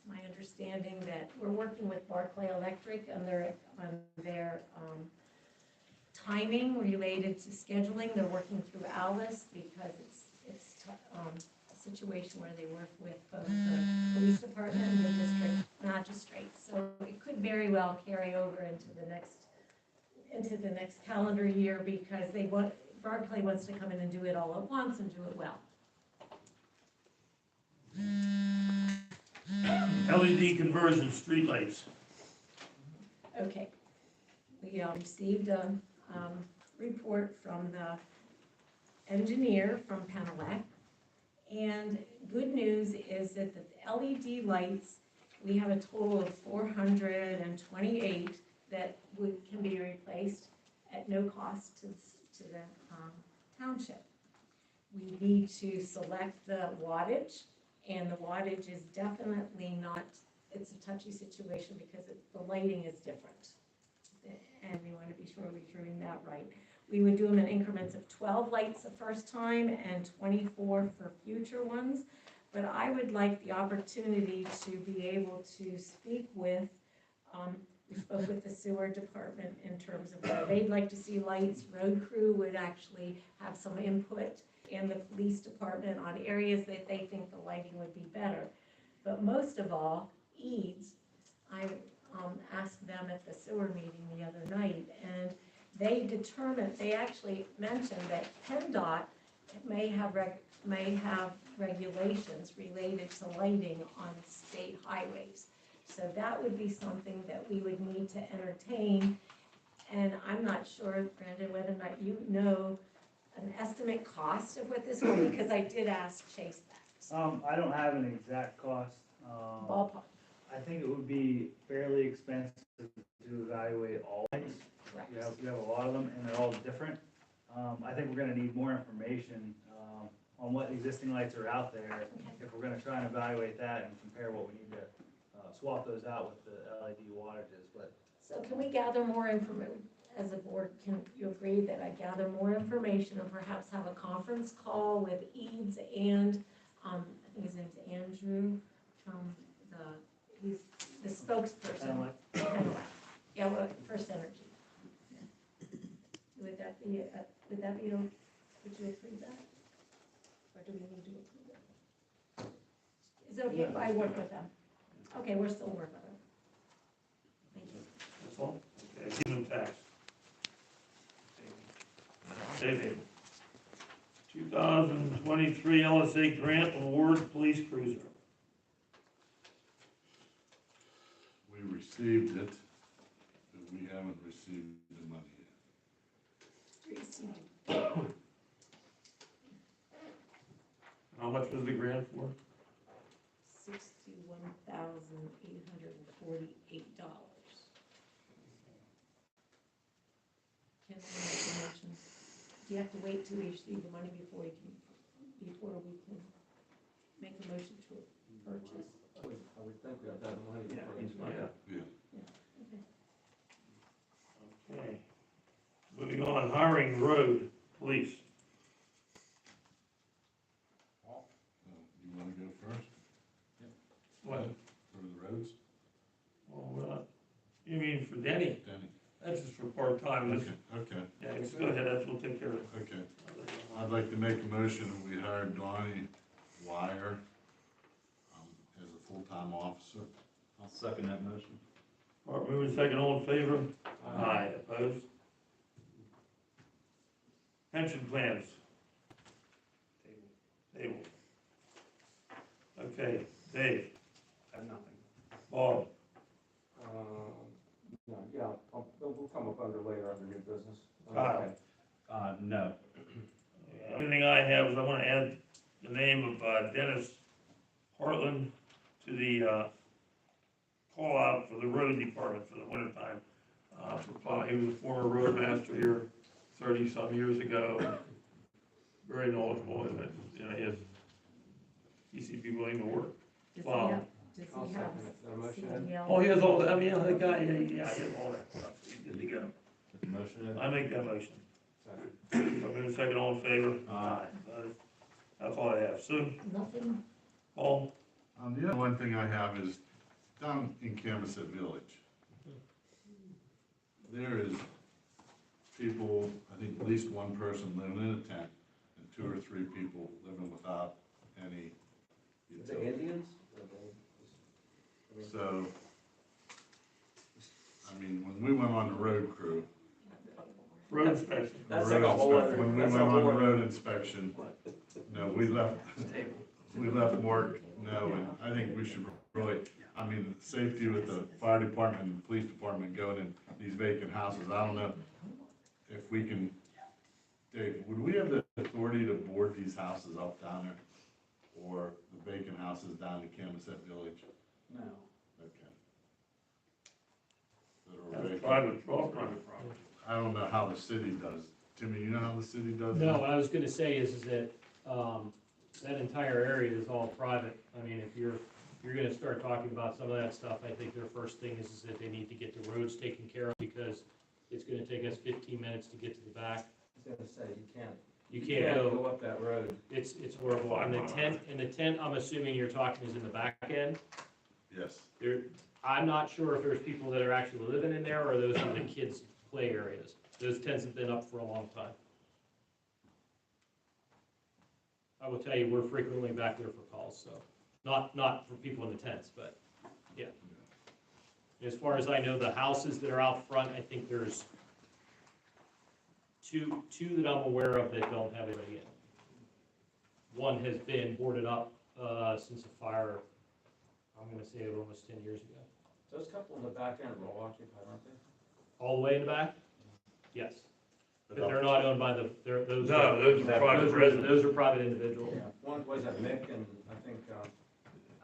my understanding that we're working with Barclay Electric on their timing related to scheduling. They're working through Alice because it's a situation where they work with both the police department and the district magistrates. So it could very well carry over into the next calendar year because Barclay wants to come in and do it all at once and do it well. LED conversion, streetlights. Okay. We received a report from the engineer from Penelec. And good news is that the LED lights, we have a total of 428 that can be replaced at no cost to the township. We need to select the wattage, and the wattage is definitely not, it's a touchy situation because the lighting is different. And we want to be sure we're doing that right. We would do them in increments of 12 lights the first time and 24 for future ones. But I would like the opportunity to be able to speak with, we spoke with the sewer department in terms of where they'd like to see lights. Road crew would actually have some input, and the police department on areas that they think the lighting would be better. But most of all, EADS, I asked them at the sewer meeting the other night, and they actually mentioned that PennDOT may have regulations related to lighting on state highways. So that would be something that we would need to entertain. And I'm not sure, Brandon, whether or not you know an estimate cost of what this would be, because I did ask Chase that. I don't have an exact cost. Ballpark. I think it would be fairly expensive to evaluate all lights. We have a lot of them and they're all different. I think we're gonna need more information, on what existing lights are out there. If we're gonna try and evaluate that and compare what we need to, swap those out with the LED wattages, but. So can we gather more information, as a board, can you agree that I gather more information and perhaps have a conference call with EADS and, I think his name's Andrew, he's the spokesperson. Yeah, well, First Energy. Would that be, would you approve that? Or do we need to approve it? Is it okay if I work with them? Okay, we're still working on it. Thank you. That's all? Okay, human tax. David. 2023 LSA Grant Award Police Cruiser. We received it, but we haven't received the money yet. How much was the grant for? $61,848. Can I make a motion? Do you have to wait till we receive the money before we can make a motion to purchase? I would think we have to have the money. Yeah. Yeah. Okay. Moving on, hiring road police. You wanna go first? What? For the roads? Well, you mean for Denny? Denny. That's just for part-time. Okay, okay, Yeah, just go ahead, that's, we'll take care of it. okay. I'd like to make a motion that we hire Donnie Wire, as a full-time officer. I'll second that motion. All right, moving second, all in favor? Aye. Opposed? Pension plans. Table. Okay, Dave, I have nothing. Bob, No, yeah, we'll come up under later under new business. Kyle. No. the only thing I have is I wanna add the name of Dennis Hartland to the call out for the road department for the wintertime. For plow. He was a former roadmaster here 30-some years ago. Very knowledgeable, and, you know, he seems to be willing to work. Does he Plow. have, I'll second it. Is there a motion? CDL? Oh, he has all that, I mean, the guy, yeah, he has all that stuff, he's good to go. Motion. I make that motion. Second. So moving second, all in favor? Aye. That's all I have. Sue, Nothing? Paul? The other one thing I have is down in Camuset Village. There is people, I think at least one person living in a tent, and 2 or 3 people living without any The utility. Indians? So, I mean, when we went on the road crew. Road inspection. That's road like a whole inspe- other- When we that's went a on the whole road inspection, no, we left, Table. we left work, no, and I think we should really, I mean, safety with the fire department and the police department going in these vacant houses, I don't know if we can, Dave, would we have the authority to board these houses up down there? Or the vacant houses down in Camuset Village? No. Okay. That are That's vacant. private property. I don't know how the city does. Timmy, you know how the city does? No, that? what I was gonna say is that, that entire area is all private. I mean, if you're gonna start talking about some of that stuff, I think their first thing is that they need to get the roads taken care of, because it's gonna take us 15 minutes to get to the back. I was gonna say, You can't go, up that road. it's horrible. And the tent, I'm assuming you're talking is in the back end. Yes. I'm not sure if there's people that are actually living in there, or those are the kids' play areas. Those tents have been up for a long time. I will tell you, we're frequently back there for calls, so, not for people in the tents, but, yeah. As far as I know, the houses that are out front, I think there's two that I'm aware of that don't have anybody in. One has been boarded up, since the fire, I'm gonna say almost 10 years ago. Those couple in the back end are all occupied, aren't they? All the way in the back? Yes. But they're not owned by those. No, those are private residents. Those are private individuals. Yeah. One was at Mick and I think,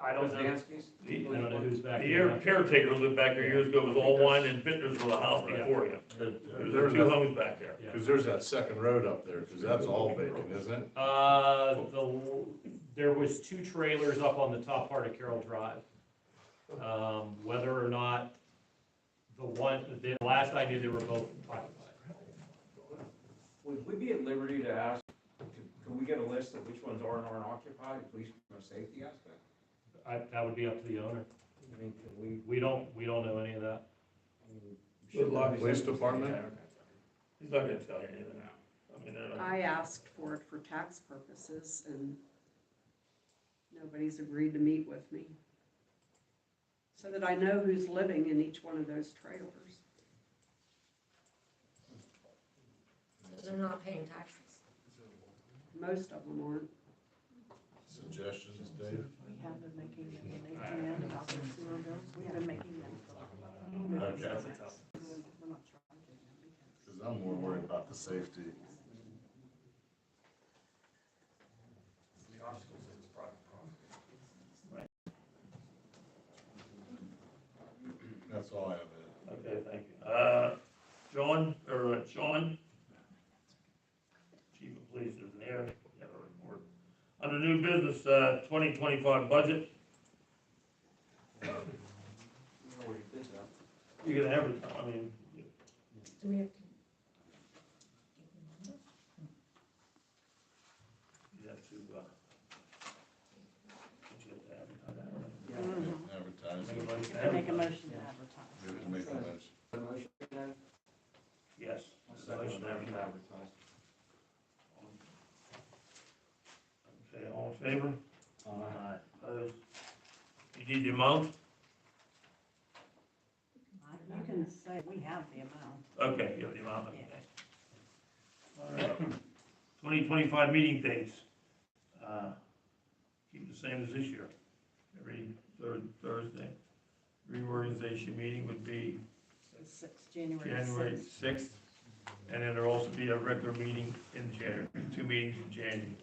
I don't know. Kozansky's? I don't know who's back The there. caretaker lived back there years ago, was all wine and fitness for the house before you. There's 2 homes back there. Yeah. Cause there's that second road up there, cause that's all vacant, isn't it? There was 2 trailers up on the top part of Carroll Drive. Whether or not the last I knew, they were both occupied. Would we be at liberty to ask, could we get a list of which ones are and aren't occupied, at least from a safety aspect? That would be up to the owner. I mean, could we? We don't know any of that. Good luck. Police department? He's not gonna tell you anything now. I mean, they're not. I asked for it for tax purposes, and nobody's agreed to meet with me, so that I know who's living in each one of those trailers. So they're not paying taxes. most of them aren't. Suggestions, Dave? We have been making them when they come in about their sewer bills, we have been making them. Okay. We're not charging them because. Because I'm more worried about the safety. The obstacles is private property. That's all I have, Ed. Okay, thank you. Sean, Chief of Police is there, you have a report. Under new business, 2025 budget. You can advertise, I mean, Do we have to? you have to, Advertise. Make a motion. Make a motion to advertise. We have to make a motion. Yes. Motion advertised. Okay, all in favor? Aye. Opposed? You need the amount? You can say we have the amount. Okay, you have the amount, okay. All right. 2025 meeting dates. Keep the same as this year. Every third Thursday. Reorganization meeting would be January 6th. 6th. And then there'll also be a regular meeting in January, 2 meetings in January.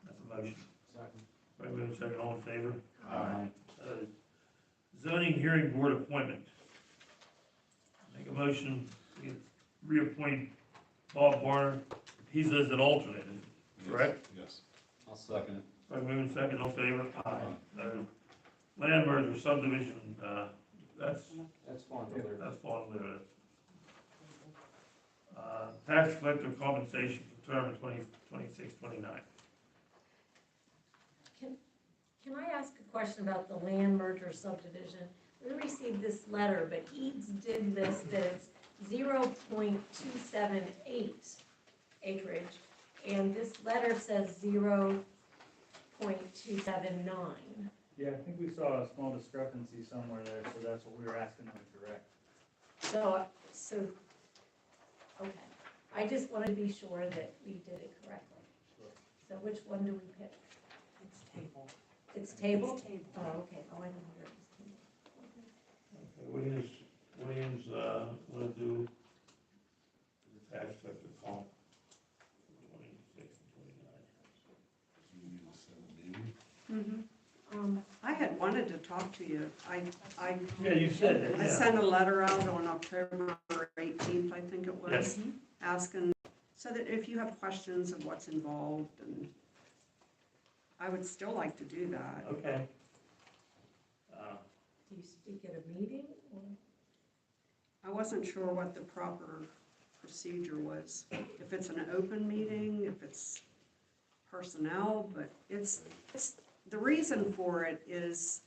That's a motion. Right, we have a second, all in favor? Aye. Zoning hearing board appointment. Make a motion, we reappoint Bob Barner. He's as an alternate, correct? Yes. I'll second it. Right, moving second, all in favor? Aye. Land merger subdivision, that's fine. That's fallen limited. Tax collector compensation for term of 2026-29. Can I ask a question about the land merger subdivision? We received this letter, but Eads did list that it's 0.278 acreage, and this letter says 0.279. Yeah, I think we saw a small discrepancy somewhere there, so that's what we were asking them to correct. So, okay, I just wanted to be sure that we did it correctly. So which one do we pick? It's tabled. It's tabled? It's tabled. Oh, okay, oh, I didn't hear it was tabled. Williams, wanna do the tax collector comp, 26 and 29. I had wanted to talk to you. I Yeah, you said it, I yeah. sent a letter out on October 18th, I think it was, Yes. asking, so that if you have questions of what's involved, and I would still like to do that. Okay. Do you speak at a meeting or? I wasn't sure what the proper procedure was, if it's an open meeting, if it's personnel, but it's, the reason for it is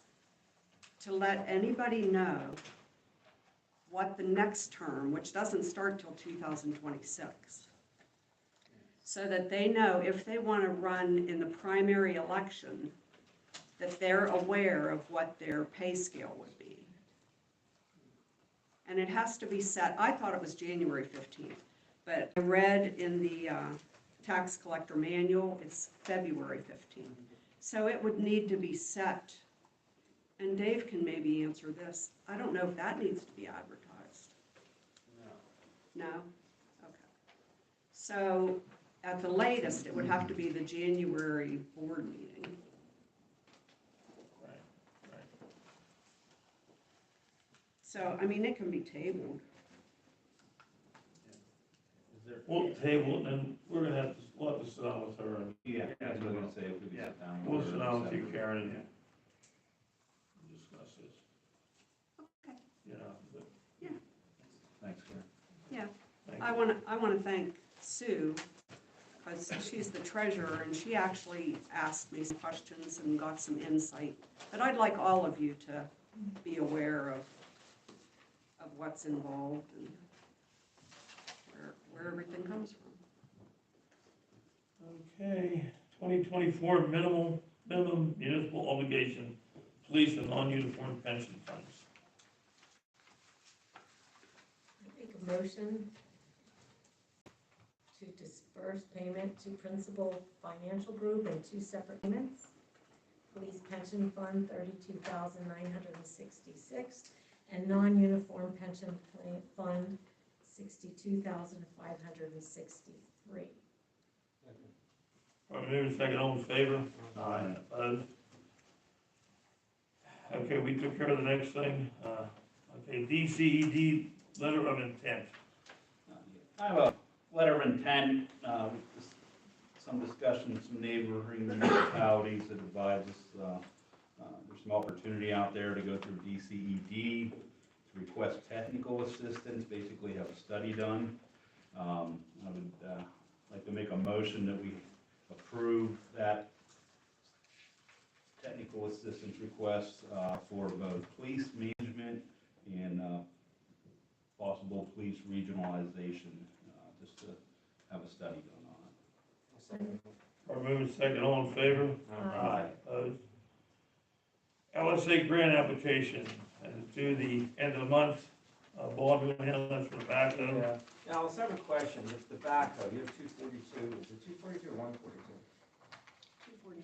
to let anybody know what the next term, which doesn't start till 2026, so that they know if they want to run in the primary election, that they're aware of what their pay scale would be. And it has to be set, I thought it was January 15th, but I read in the tax collector manual, it's February 15th. So it would need to be set, and Dave can maybe answer this. I don't know if that needs to be advertised. No. No? Okay. So at the latest, it would have to be the January board meeting. So, I mean, it can be tabled. We'll table it, and we're gonna have to, we'll have to sit down with her and. Yeah, that's what I was gonna say, if we could sit down. We'll sit down with you, Karen, and discuss this. Okay. You know, but. Yeah. Thanks, Karen. Yeah. Thank I wanna thank Sue, because she's the treasurer, and she actually asked me some questions and got some insight. But I'd like all of you to be aware of what's involved and where everything comes from. Okay, 2024 minimum municipal obligation, police and non-uniform pension funds. Make a motion to disperse payment to Principal Financial Group in 2 separate payments. Police Pension Fund, $32,966, and non-uniform pension fund, $62,563. Probably moving second, all in favor? Aye. Opposed? Okay, we took care of the next thing. Okay, DCED, letter of intent. I have a letter of intent, with some discussion with some neighboring municipalities that advise us, there's some opportunity out there to go through DCED, to request technical assistance, basically have a study done. I would like to make a motion that we approve that technical assistance request for both police management and possible police regionalization, just to have a study done on it. Probably moving second, all in favor? Aye. Opposed? LSA grant application, and it's due the end of the month. Bob, you want to handle that for the backhoe? Yeah. Now, I also have a question. It's the backhoe. You have 242. Is it 242 or 142?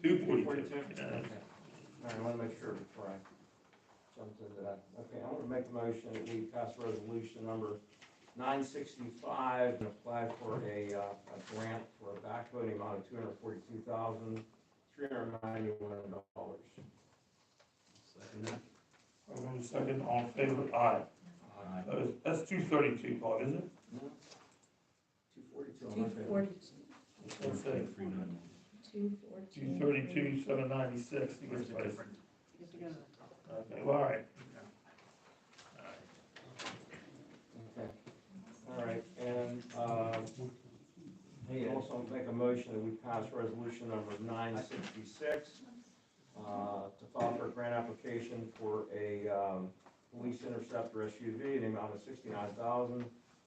242. 242? Yeah. Okay. All right, I want to make sure before I jump into that. Okay, I want to make a motion that we pass resolution number 965 and apply for a grant for a backhoe in the amount of $242,391. Second that? Probably moving second, all in favor? Aye. Opposed? That's 232, Bob, isn't it? No. 242 on my favor. 242. 232, 796. Where's the difference? Get together. Okay, well, all right. Okay. All right, and also make a motion that we pass resolution number 966 to file for a grant application for a police interceptor SUV in the amount of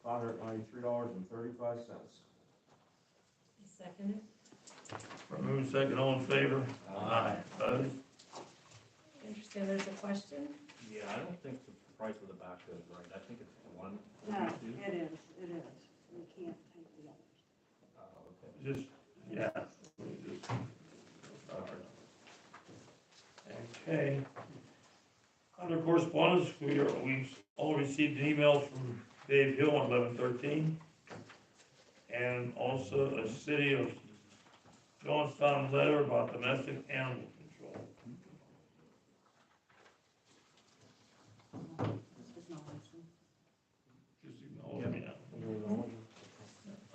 $69,593.35. Second it. Probably moving second, all in favor? Aye. Opposed? I understand there's a question? Yeah, I don't think the price of the backhoe is right. I think it's one. No, it is. We can't take the others. Just, yeah. Okay. Under correspondence, we've all received an email from Dave Hill on 11/13, and also a city of Johnstown letter about domestic animal control. Just acknowledge them. Just acknowledge me now.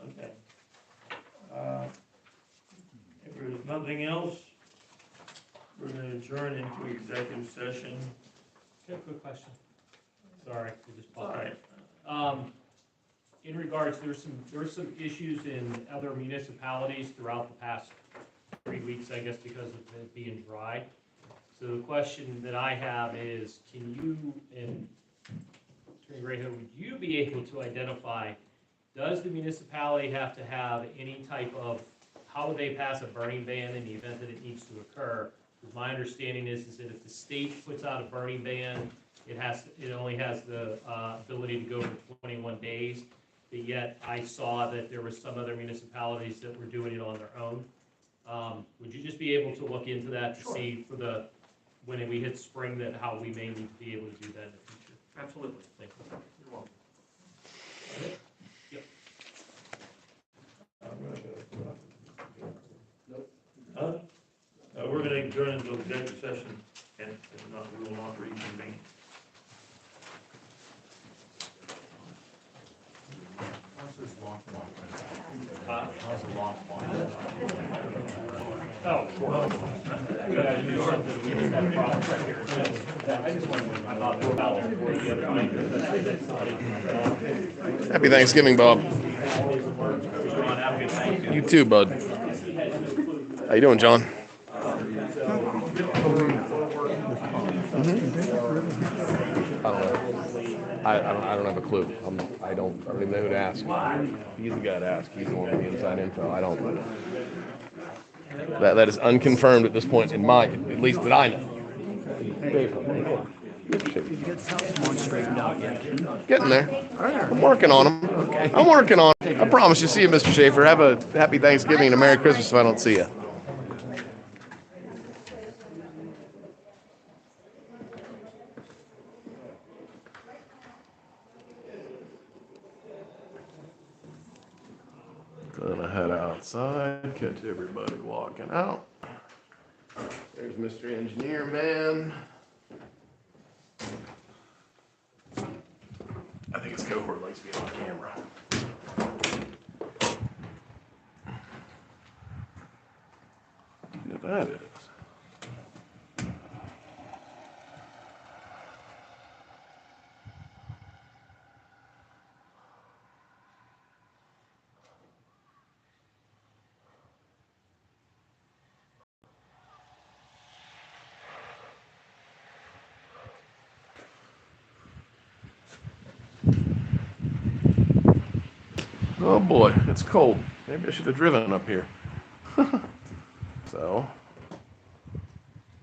Okay. If there's nothing else, we're gonna adjourn into executive session. Okay, quick question. Sorry, I just All paused. right. In regards, there were some issues in other municipalities throughout the past 3 weeks, I guess, because of it being dry. So the question that I have is, can you, and Attorney Grayhill, would you be able to identify, does the municipality have to have any type of, how would they pass a burning ban in the event that it needs to occur? Because my understanding is that if the state puts out a burning ban, it only has the ability to go for 21 days. But yet I saw that there were some other municipalities that were doing it on their own. Would you just be able to look into that to see for when we hit spring, that how we may need to be able to do that in the future? Absolutely. Thank you. You're welcome. Yep. Huh? We're gonna adjourn into executive session, and we will not reconvene. How's this lock one? Huh? How's the lock one? Oh, well. We gotta do something, we just had a problem right here. I just wanted, I thought about it the other night. Happy Thanksgiving, Bob. You too, bud. How you doing, John? I don't have a clue. I don't even know who to ask. He's the guy to ask. He's the one with the inside info. I don't. That is unconfirmed at this point in at least that I know. Dave, Did you get the one straightened out yet? Getting there. I'm working on them. I'm working on it. I promise you. See you, Mr. Schaefer. Have a happy Thanksgiving and a Merry Christmas if I don't see you. Gonna head outside, catch everybody walking out. There's Mr. Engineer Man. I think his cohort likes being on camera. Yeah, that is. Oh boy, it's cold. Maybe I should have driven up here. So,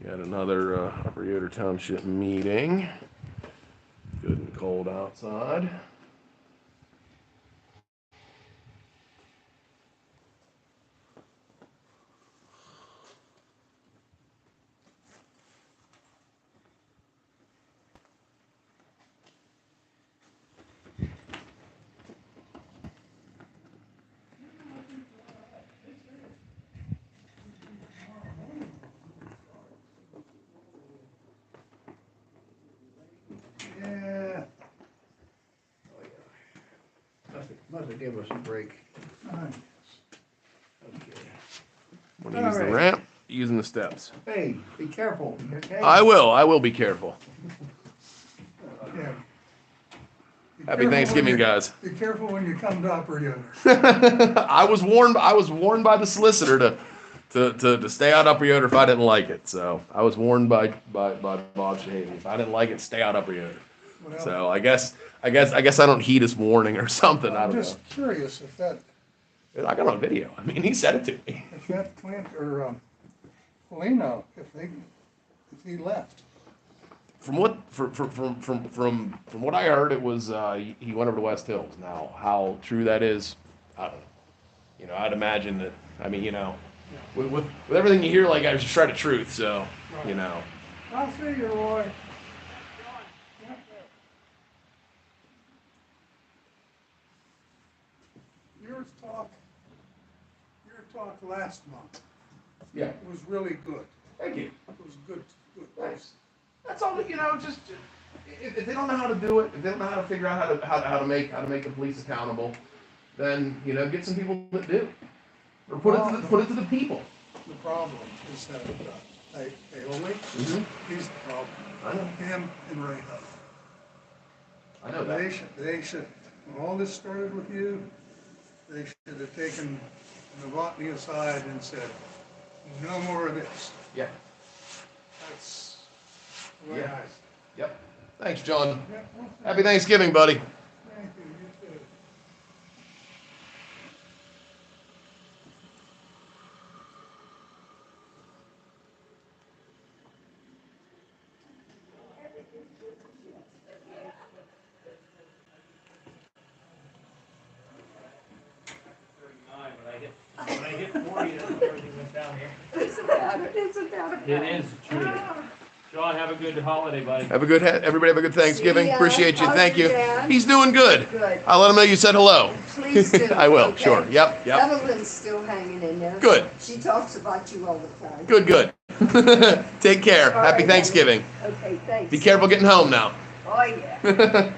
got another Upper Yoder Township meeting. Good and cold outside. Yeah. Must have give us a break. Want to use the ramp? Using the steps. Hey, be careful, okay? I will be careful. Yeah. Happy Thanksgiving, guys. Be careful when you come to Upper Yoder. I was warned by the solicitor to stay out Upper Yoder if I didn't like it. So I was warned by Bob Shahaney. If I didn't like it, stay out Upper Yoder. Well, So I guess I don't heed his warning or something. I I'm don't just curious if that, know. I got on video. I mean, he said it to me. if that Clint or Polino, if he left. From what I heard, it was he went over to West Hills. Now, how true that is, I don't know. You know, I'd imagine that. I mean, you know, with everything you hear, like I just shred of truth. So, you know. I'll see you, Roy. Your talk last month. Yeah. Was really good. Thank you. It was good. Thanks. That's all. You know, just if they don't know how to do it, if they don't know how to figure out how to make the police accountable, then you know, get some people that do, or put it to the people. The problem is that Paoli, he's the problem. I know. Him and Ray Huff. I know that. They should, when all this started with you, they should have taken Novotny aside and said, no more of this. Yeah. That's the way I see it. Yep. Thanks, John. Yeah, well, Happy Thanksgiving, buddy. thank you, you too. When I hit 40, that's when everything went down here. Isn't that a fact? It is true. John, have a good holiday, buddy. Everybody have a good Thanksgiving. See ya. Appreciate you. How's Thank your you. dad? He's doing good. Good. I'll let him know you said hello. Please do. I will. Okay? Sure. Yep. Evelyn's still hanging in there. Good. She talks about you all the time. Good. Take care. All Happy right, Thanksgiving. Okay, thanks. Be careful getting home now. Oh, yeah.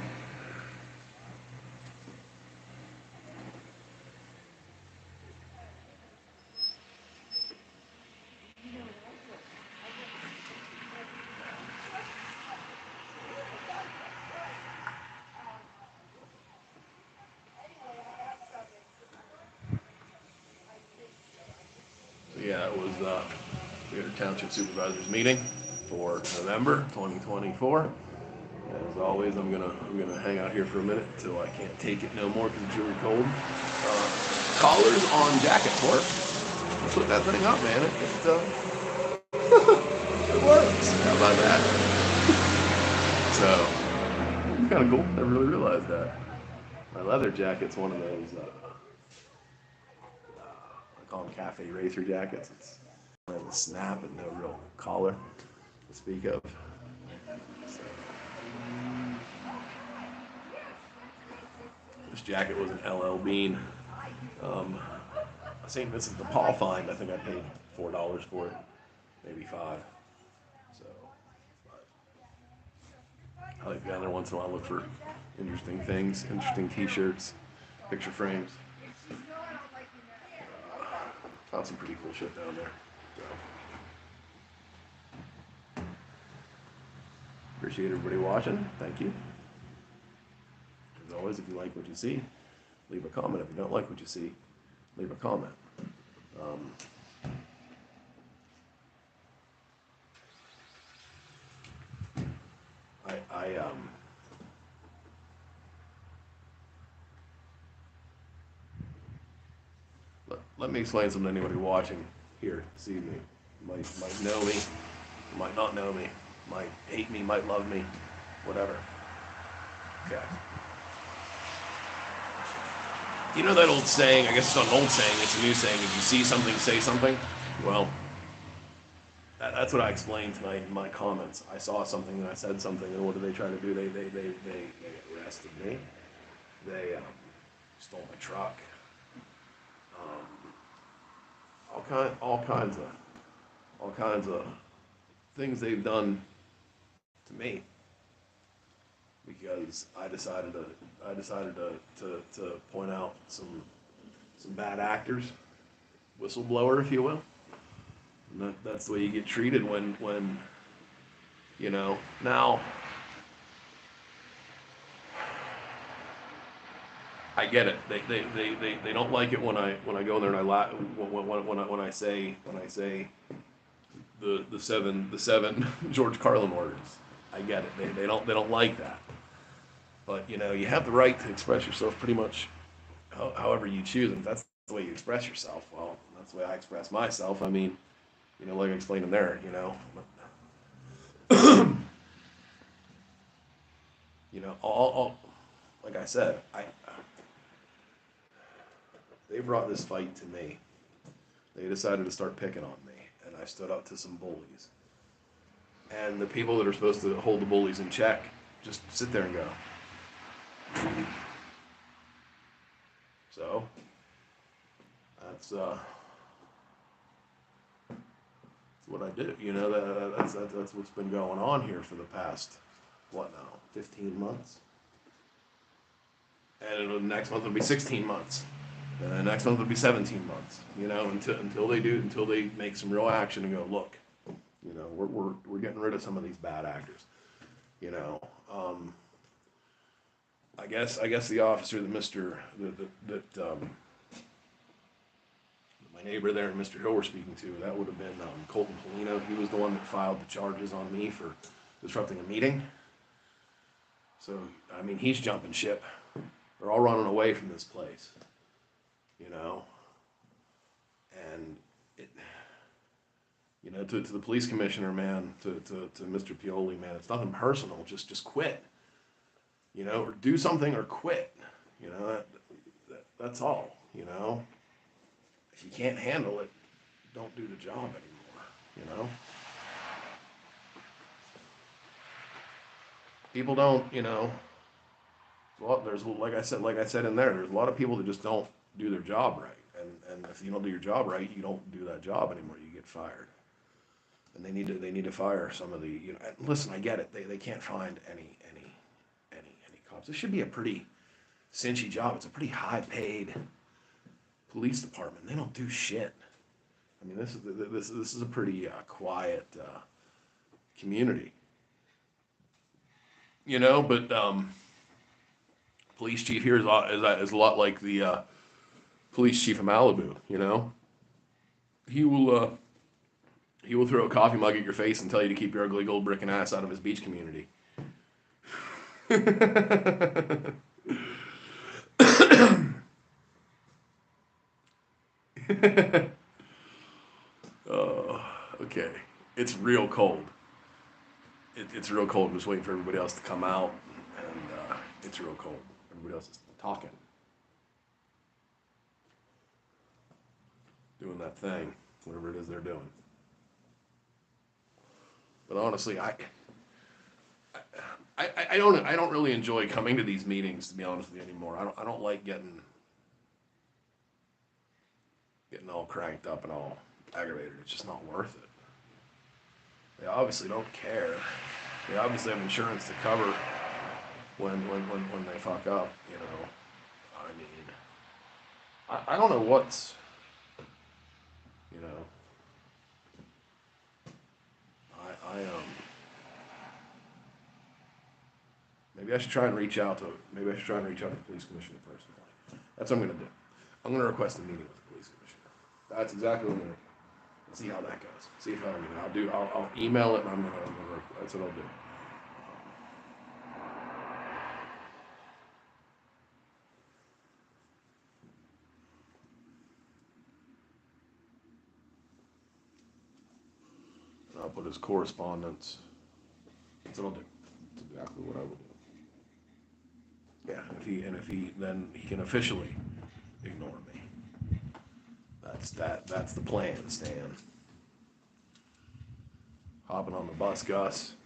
Yeah, it was the Yoder Township Supervisors meeting for November 2024. As always, I'm gonna hang out here for a minute until I can't take it no more because it's really cold. Collars on jackets work. Put that thing up, man. It works. How about that? So it's kind of cool. Never really realized that. My leather jacket's one of those. I call them cafe racer jackets. It's has a snap and no real collar to speak of. So, this jacket was an LL Bean. St. Vincent de Paul find. I think I paid $4 for it, maybe $5. So, I like down there once in a while. Look for interesting things, interesting T-shirts, picture frames. Found some pretty cool shit down there. So. Appreciate everybody watching. Thank you. As always, if you like what you see, leave a comment. If you don't like what you see, leave a comment. Let me explain something to anybody watching here this evening. Might know me, might not know me, might hate me, might love me, whatever. Okay. You know that old saying, I guess it's not an old saying, it's a new saying, if you see something, say something? Well, that's what I explained tonight in my comments. I saw something and I said something, and what did they try to do? They arrested me. They stole my truck. All kinds of things they've done to me because I decided to point out some bad actors, whistleblower, if you will. And that's the way you get treated when you know. Now I get it. They don't like it when I go in there and when I say the seven George Carlin orders. I get it. They don't like that. But you know, you have the right to express yourself pretty much however you choose. And if that's the way you express yourself, well, that's the way I express myself. I mean, you know, like I explained in there, you know. You know, all like I said, they brought this fight to me. They decided to start picking on me, and I stood up to some bullies. And the people that are supposed to hold the bullies in check just sit there and go. So that's what I did. You know, that's what's been going on here for the past, what now, 15 months? And the next month will be 16 months. And the next month will be 17 months. You know, until they make some real action and go, look, you know, we're getting rid of some of these bad actors. You know, I guess the officer my neighbor there and Mr. Hill were speaking to, that would have been Colton Polino. He was the one that filed the charges on me for disrupting a meeting. So, I mean, he's jumping ship. They're all running away from this place, you know. And it, you know, to the police commissioner, man, to Mr. Pioli, man, it's nothing personal. Just quit, you know, or do something or quit. You know, that's all. You know, if you can't handle it, don't do the job anymore. You know, people don't. You know. Well, there's like I said in there, there's a lot of people that just don't do their job right, and if you don't do your job right, you don't do that job anymore. You get fired, and they need to fire some of the. You know, and listen, I get it. They can't find any cops. This should be a pretty cinchy job. It's a pretty high paid police department. They don't do shit. I mean, this is a pretty quiet community. You know, but. Police chief here is a lot like the police chief of Malibu. You know, he will throw a coffee mug at your face and tell you to keep your ugly gold brickin' ass out of his beach community. Okay, it's real cold. it's real cold. I'm just waiting for everybody else to come out, and it's real cold. Everybody else is talking, doing that thing, whatever it is they're doing. But honestly, I don't really enjoy coming to these meetings, to be honest with you, anymore. I don't like getting all cranked up and all aggravated. It's just not worth it. They obviously don't care. They obviously have insurance to cover when they fuck up, you know. I mean, I don't know what's, you know. Maybe I should try and reach out to the police commissioner personally. That's what I'm gonna do. I'm gonna request a meeting with the police commissioner. That's exactly what I'm gonna do. See how that goes. See if I'll email it, and that's what I'll do. And I'll put his correspondence. That's what I'll do. That's exactly what I will do. Yeah, and if he then he can officially ignore me. That's the plan, Stan. Hopping on the bus, Gus.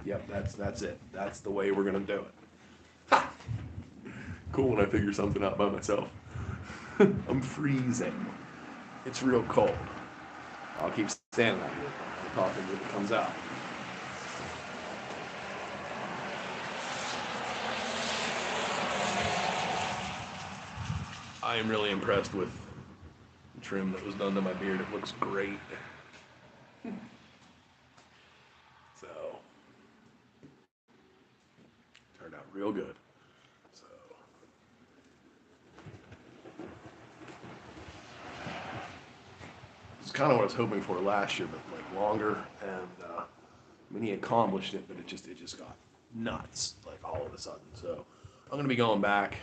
Yep, that's it. That's the way we're gonna do it. Ha! Cool when I figure something out by myself. I'm freezing. It's real cold. I'll keep standing out here. I'll talk until it comes out. I am really impressed with the trim that was done to my beard. It looks great. So, turned out real good. So, it's kind of what I was hoping for last year, but like longer. And I mean, he accomplished it, but it just got nuts, like all of a sudden. So, I'm gonna be going back.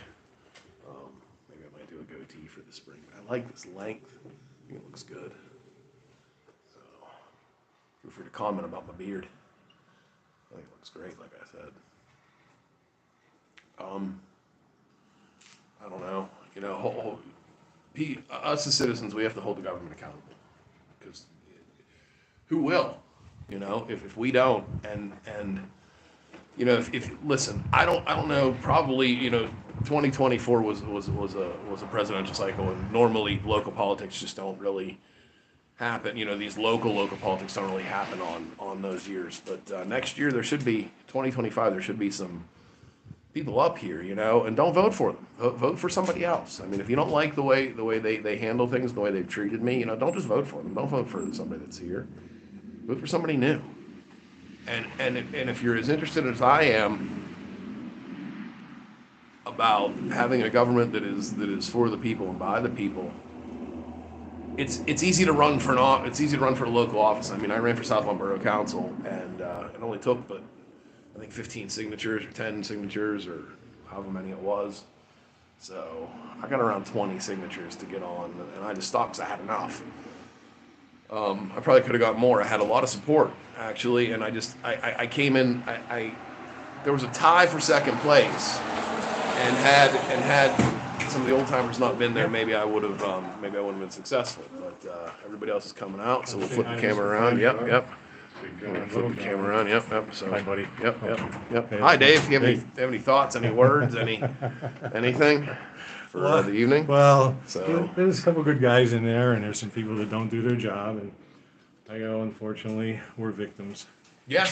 Maybe I might do a goatee for the spring, but I like this length. I think it looks good. So, feel free to comment about my beard. I think it looks great, like I said. I don't know. You know, us as citizens, we have to hold the government accountable. Because who will? You know, if we don't, and you know, if listen, I don't know. Probably, you know, 2024 was a presidential cycle, and normally local politics just don't really happen. You know, these local politics don't really happen on those years. But next year there should be 2025. There should be some people up here, you know, and don't vote for them. Vote for somebody else. I mean, if you don't like the way they handle things, the way they've treated me, you know, don't just vote for them. Don't vote for somebody that's here. Vote for somebody new. And if you're as interested as I am about having a government that is for the people and by the people, it's easy to run for a local office. I mean, I ran for Southland Borough Council, and it only took I think 15 signatures or 10 signatures or however many it was. So I got around 20 signatures to get on, and I just stopped because I had enough. I probably could have got more. I had a lot of support, actually, and I came in. There was a tie for second place, and had some of the old timers not been there, maybe I would have been successful. But everybody else is coming out, so we'll flip the camera around. Yep. Flip the camera around. Yep. So, hi, buddy. Yep. Hi, Dave. Do you have any thoughts? Any words? Anything for the evening? Well, so there's a couple good guys in there, and there's some people that don't do their job, and I go, unfortunately, we're victims. Yeah.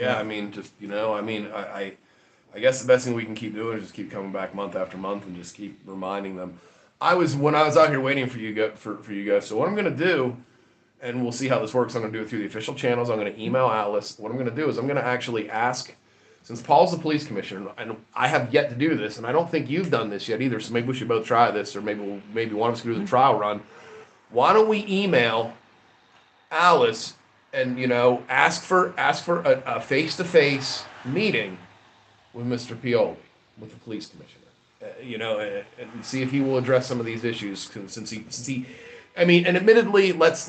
I mean, just I guess the best thing we can keep doing is just keep coming back month after month and just keep reminding them. When I was out here waiting for you guys. So what I'm gonna do, and we'll see how this works. I'm going to do it through the official channels. I'm going to email Alice. What I'm going to do is I'm going to actually ask, since Paul's the police commissioner, and I have yet to do this, and I don't think you've done this yet either, so maybe we should both try this, or maybe one of us can do the trial run. Why don't we email Alice and, you know, ask for a face-to-face meeting with Mr. Pioli, with the police commissioner, you know, and see if he will address some of these issues, since he I mean, and admittedly, let's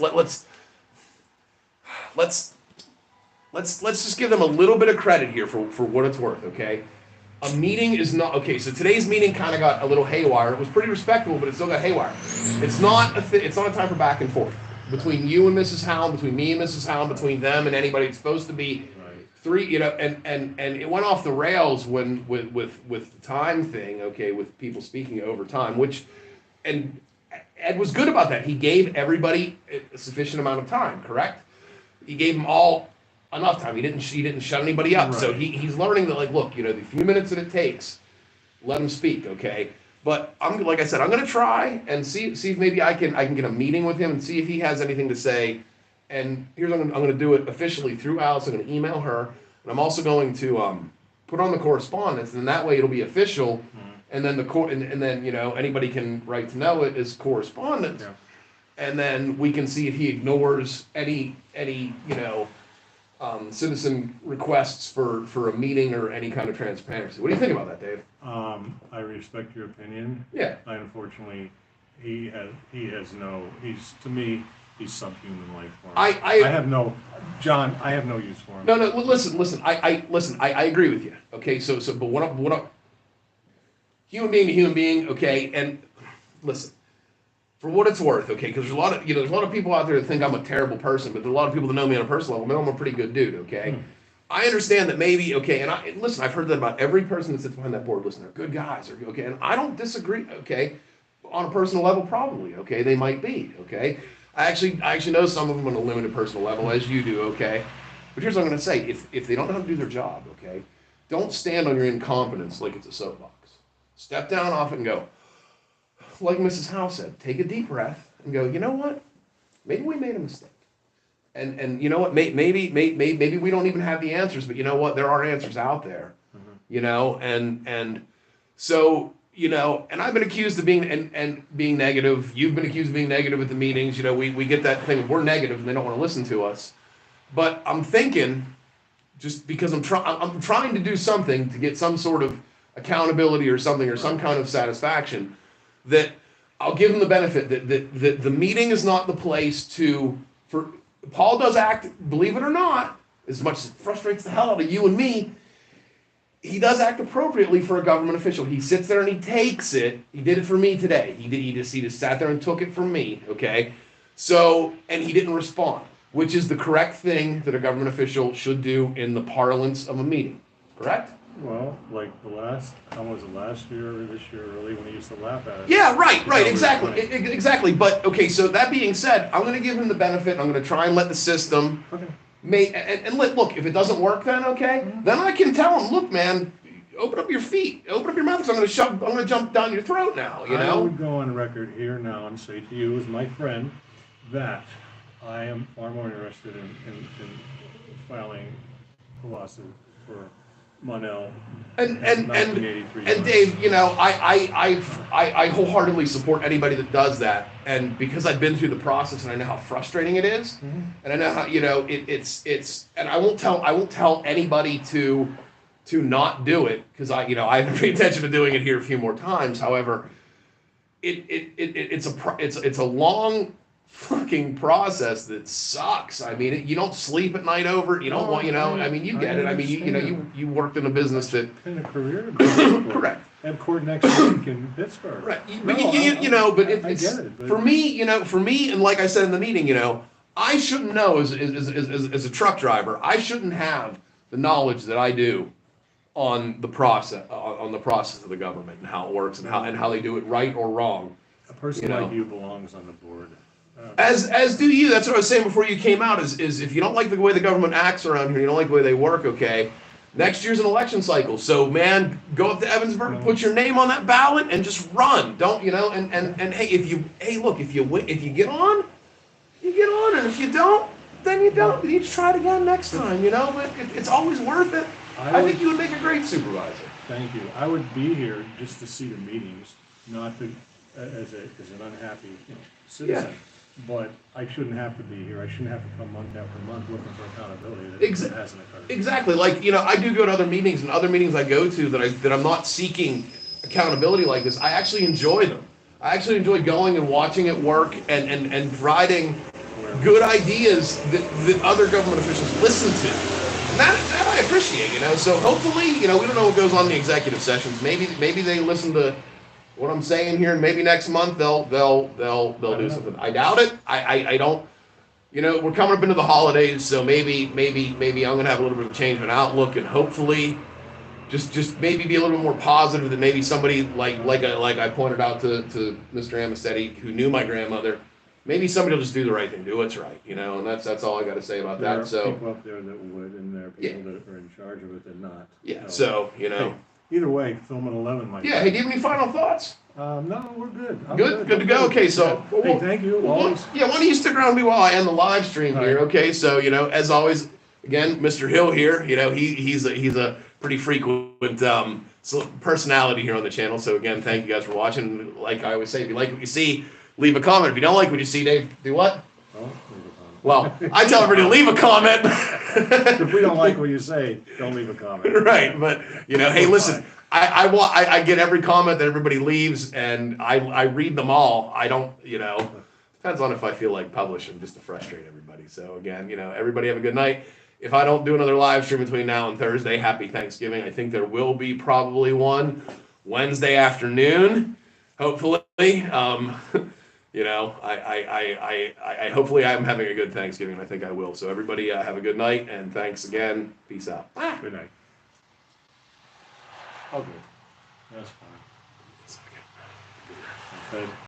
let's just give them a little bit of credit here for what it's worth, okay? A meeting is not, okay, so today's meeting kind of got a little haywire. It was pretty respectable, but it still got haywire. It's not a time for back and forth. Between you and Mrs. Hound, between me and Mrs. Hound, between them and anybody, it's supposed to be three, you know, and it went off the rails when, with the time thing, okay, with people speaking over time, which, and Ed was good about that. He gave everybody a sufficient amount of time, correct? He gave them all enough time. He didn't shut anybody up. Right. So he's learning that, like, look, you know, the few minutes that it takes, let him speak, okay? But like I said, I'm gonna try and see if maybe I can get a meeting with him and see if he has anything to say. And here's what I'm gonna do it officially through Alice. I'm gonna email her, and I'm also going to put on the correspondence, and that way it'll be official. And then and then, you know, anybody can write to know it as correspondence. Yeah. And then we can see if he ignores any you know, citizen requests for a meeting or any kind of transparency. What do you think about that, Dave? I respect your opinion. Yeah. Unfortunately, he's to me, he's subhuman life form. I have no, John, I have no use for him. No, listen, I agree with you. Okay, so but what human being to human being, okay, and listen, for what it's worth, okay, because there's a lot of people out there that think I'm a terrible person, but there's a lot of people that know me on a personal level, know I'm a pretty good dude, okay? I understand that maybe, okay, and listen, I've heard that about every person that sits behind that board. Listen, they're good guys, okay, and I don't disagree, okay, on a personal level, probably, okay, they might be, okay? I actually know some of them on a limited personal level, as you do, okay? But here's what I'm gonna say, if they don't know how to do their job, okay, don't stand on your incompetence like it's a soapbox. Step down off it and go, like Mrs. Howe said, take a deep breath and go, you know what? Maybe we made a mistake. And you know what? Maybe we don't even have the answers, but you know what? There are answers out there. Mm-hmm. You know, and so, you know, and I've been accused of being negative. You've been accused of being negative at the meetings. You know, we get that thing of we're negative and they don't want to listen to us. But I'm thinking, just because I'm trying to do something to get some sort of accountability or something or some kind of satisfaction, that I'll give them the benefit that the meeting is not the place for Paul does act, believe it or not, as much as it frustrates the hell out of you and me, he does act appropriately for a government official. He sits there and he takes it. He did it for me today. He just sat there and took it from me, okay? So, and he didn't respond, which is the correct thing that a government official should do in the parlance of a meeting, correct? Well, like how was it, last year or this year early when he used to laugh at it? Yeah, right, exactly. But, okay, so that being said, I'm going to give him the benefit. I'm going to try and let the system, look, if it doesn't work then, okay, then I can tell him, look, man, open up your feet, open up your mouth, because I'm going to jump down your throat now, you know? I would go on record here now and say to you as my friend that I am far more interested in filing a lawsuit for Monell and Dave, you know, I wholeheartedly support anybody that does that, and because I've been through the process and I know how frustrating it is, and I know how, you know, it's and I won't tell anybody to not do it, because I have every intention of doing it here a few more times. However, it's a long fucking process that sucks. I mean, you don't sleep at night over it. You don't want, you know, I mean, you get it. I mean, you worked in a business that... In a career. Correct. Have court next week in Pittsburgh. Right. But you know, but it's... For me, and like I said in the meeting, you know, I shouldn't know as a truck driver, I shouldn't have the knowledge that I do on the process of the government and how it works and how they do it right or wrong. A person like you belongs on the board. As do you. That's what I was saying before you came out, is if you don't like the way the government acts around here, you don't like the way they work, okay, next year's an election cycle. So, man, go up to Evansburg, put your name on that ballot, and just run. Don't, you know, and hey, if you get on, you get on, and if you don't, then you don't. You just try it again next time, you know, but it's always worth it. I think you would make a great supervisor. Thank you. I would be here just to see the meetings, not to, as an unhappy citizen. Yeah. But I shouldn't have to be here. I shouldn't have to come month after month looking for accountability that hasn't occurred. Exactly. Like, you know, I do go to other meetings, and other meetings I go to that I'm not seeking accountability like this. I actually enjoy them. I actually enjoy going and watching it work and riding good ideas that other government officials listen to. And that I appreciate, so hopefully, we don't know what goes on in the executive sessions. Maybe they listen to what I'm saying here, and maybe next month they'll do something. I doubt it. I don't. We're coming up into the holidays, so maybe I'm gonna have a little bit of a change of an outlook, and hopefully, just maybe be a little bit more positive than maybe somebody like I pointed out to Mr. Amicetti, who knew my grandmother. Maybe somebody will just do the right thing, do what's right, and that's all I got to say about There that. are So people up there that would, and there are people that are in charge of it that not. yeah, so Hey, either way, film at 11 might. Yeah. Hey, do you have any final thoughts? No, we're good. I'm Good to go. Okay, so hey, thank you. Always. Yeah, why don't you stick around with me while I end the live stream All here? right. Okay, so as always, again, Mr. Hill here. He's a pretty frequent personality here on the channel. So again, thank you guys for watching. Like I always say, if you like what you see, leave a comment. If you don't like what you see, Dave, do what? Well, I tell everybody to leave a comment. If we don't like what you say, don't leave a comment. Right, but hey, listen, I get every comment that everybody leaves, and I read them all. I don't, depends on if I feel like publishing, just to frustrate everybody. So again, everybody have a good night. If I don't do another live stream between now and Thursday, happy Thanksgiving. I think there will be probably one Wednesday afternoon, hopefully. I hopefully I'm having a good Thanksgiving. I think I will. So everybody have a good night, and thanks again. Peace out. Good night. Okay, that's fine. Okay.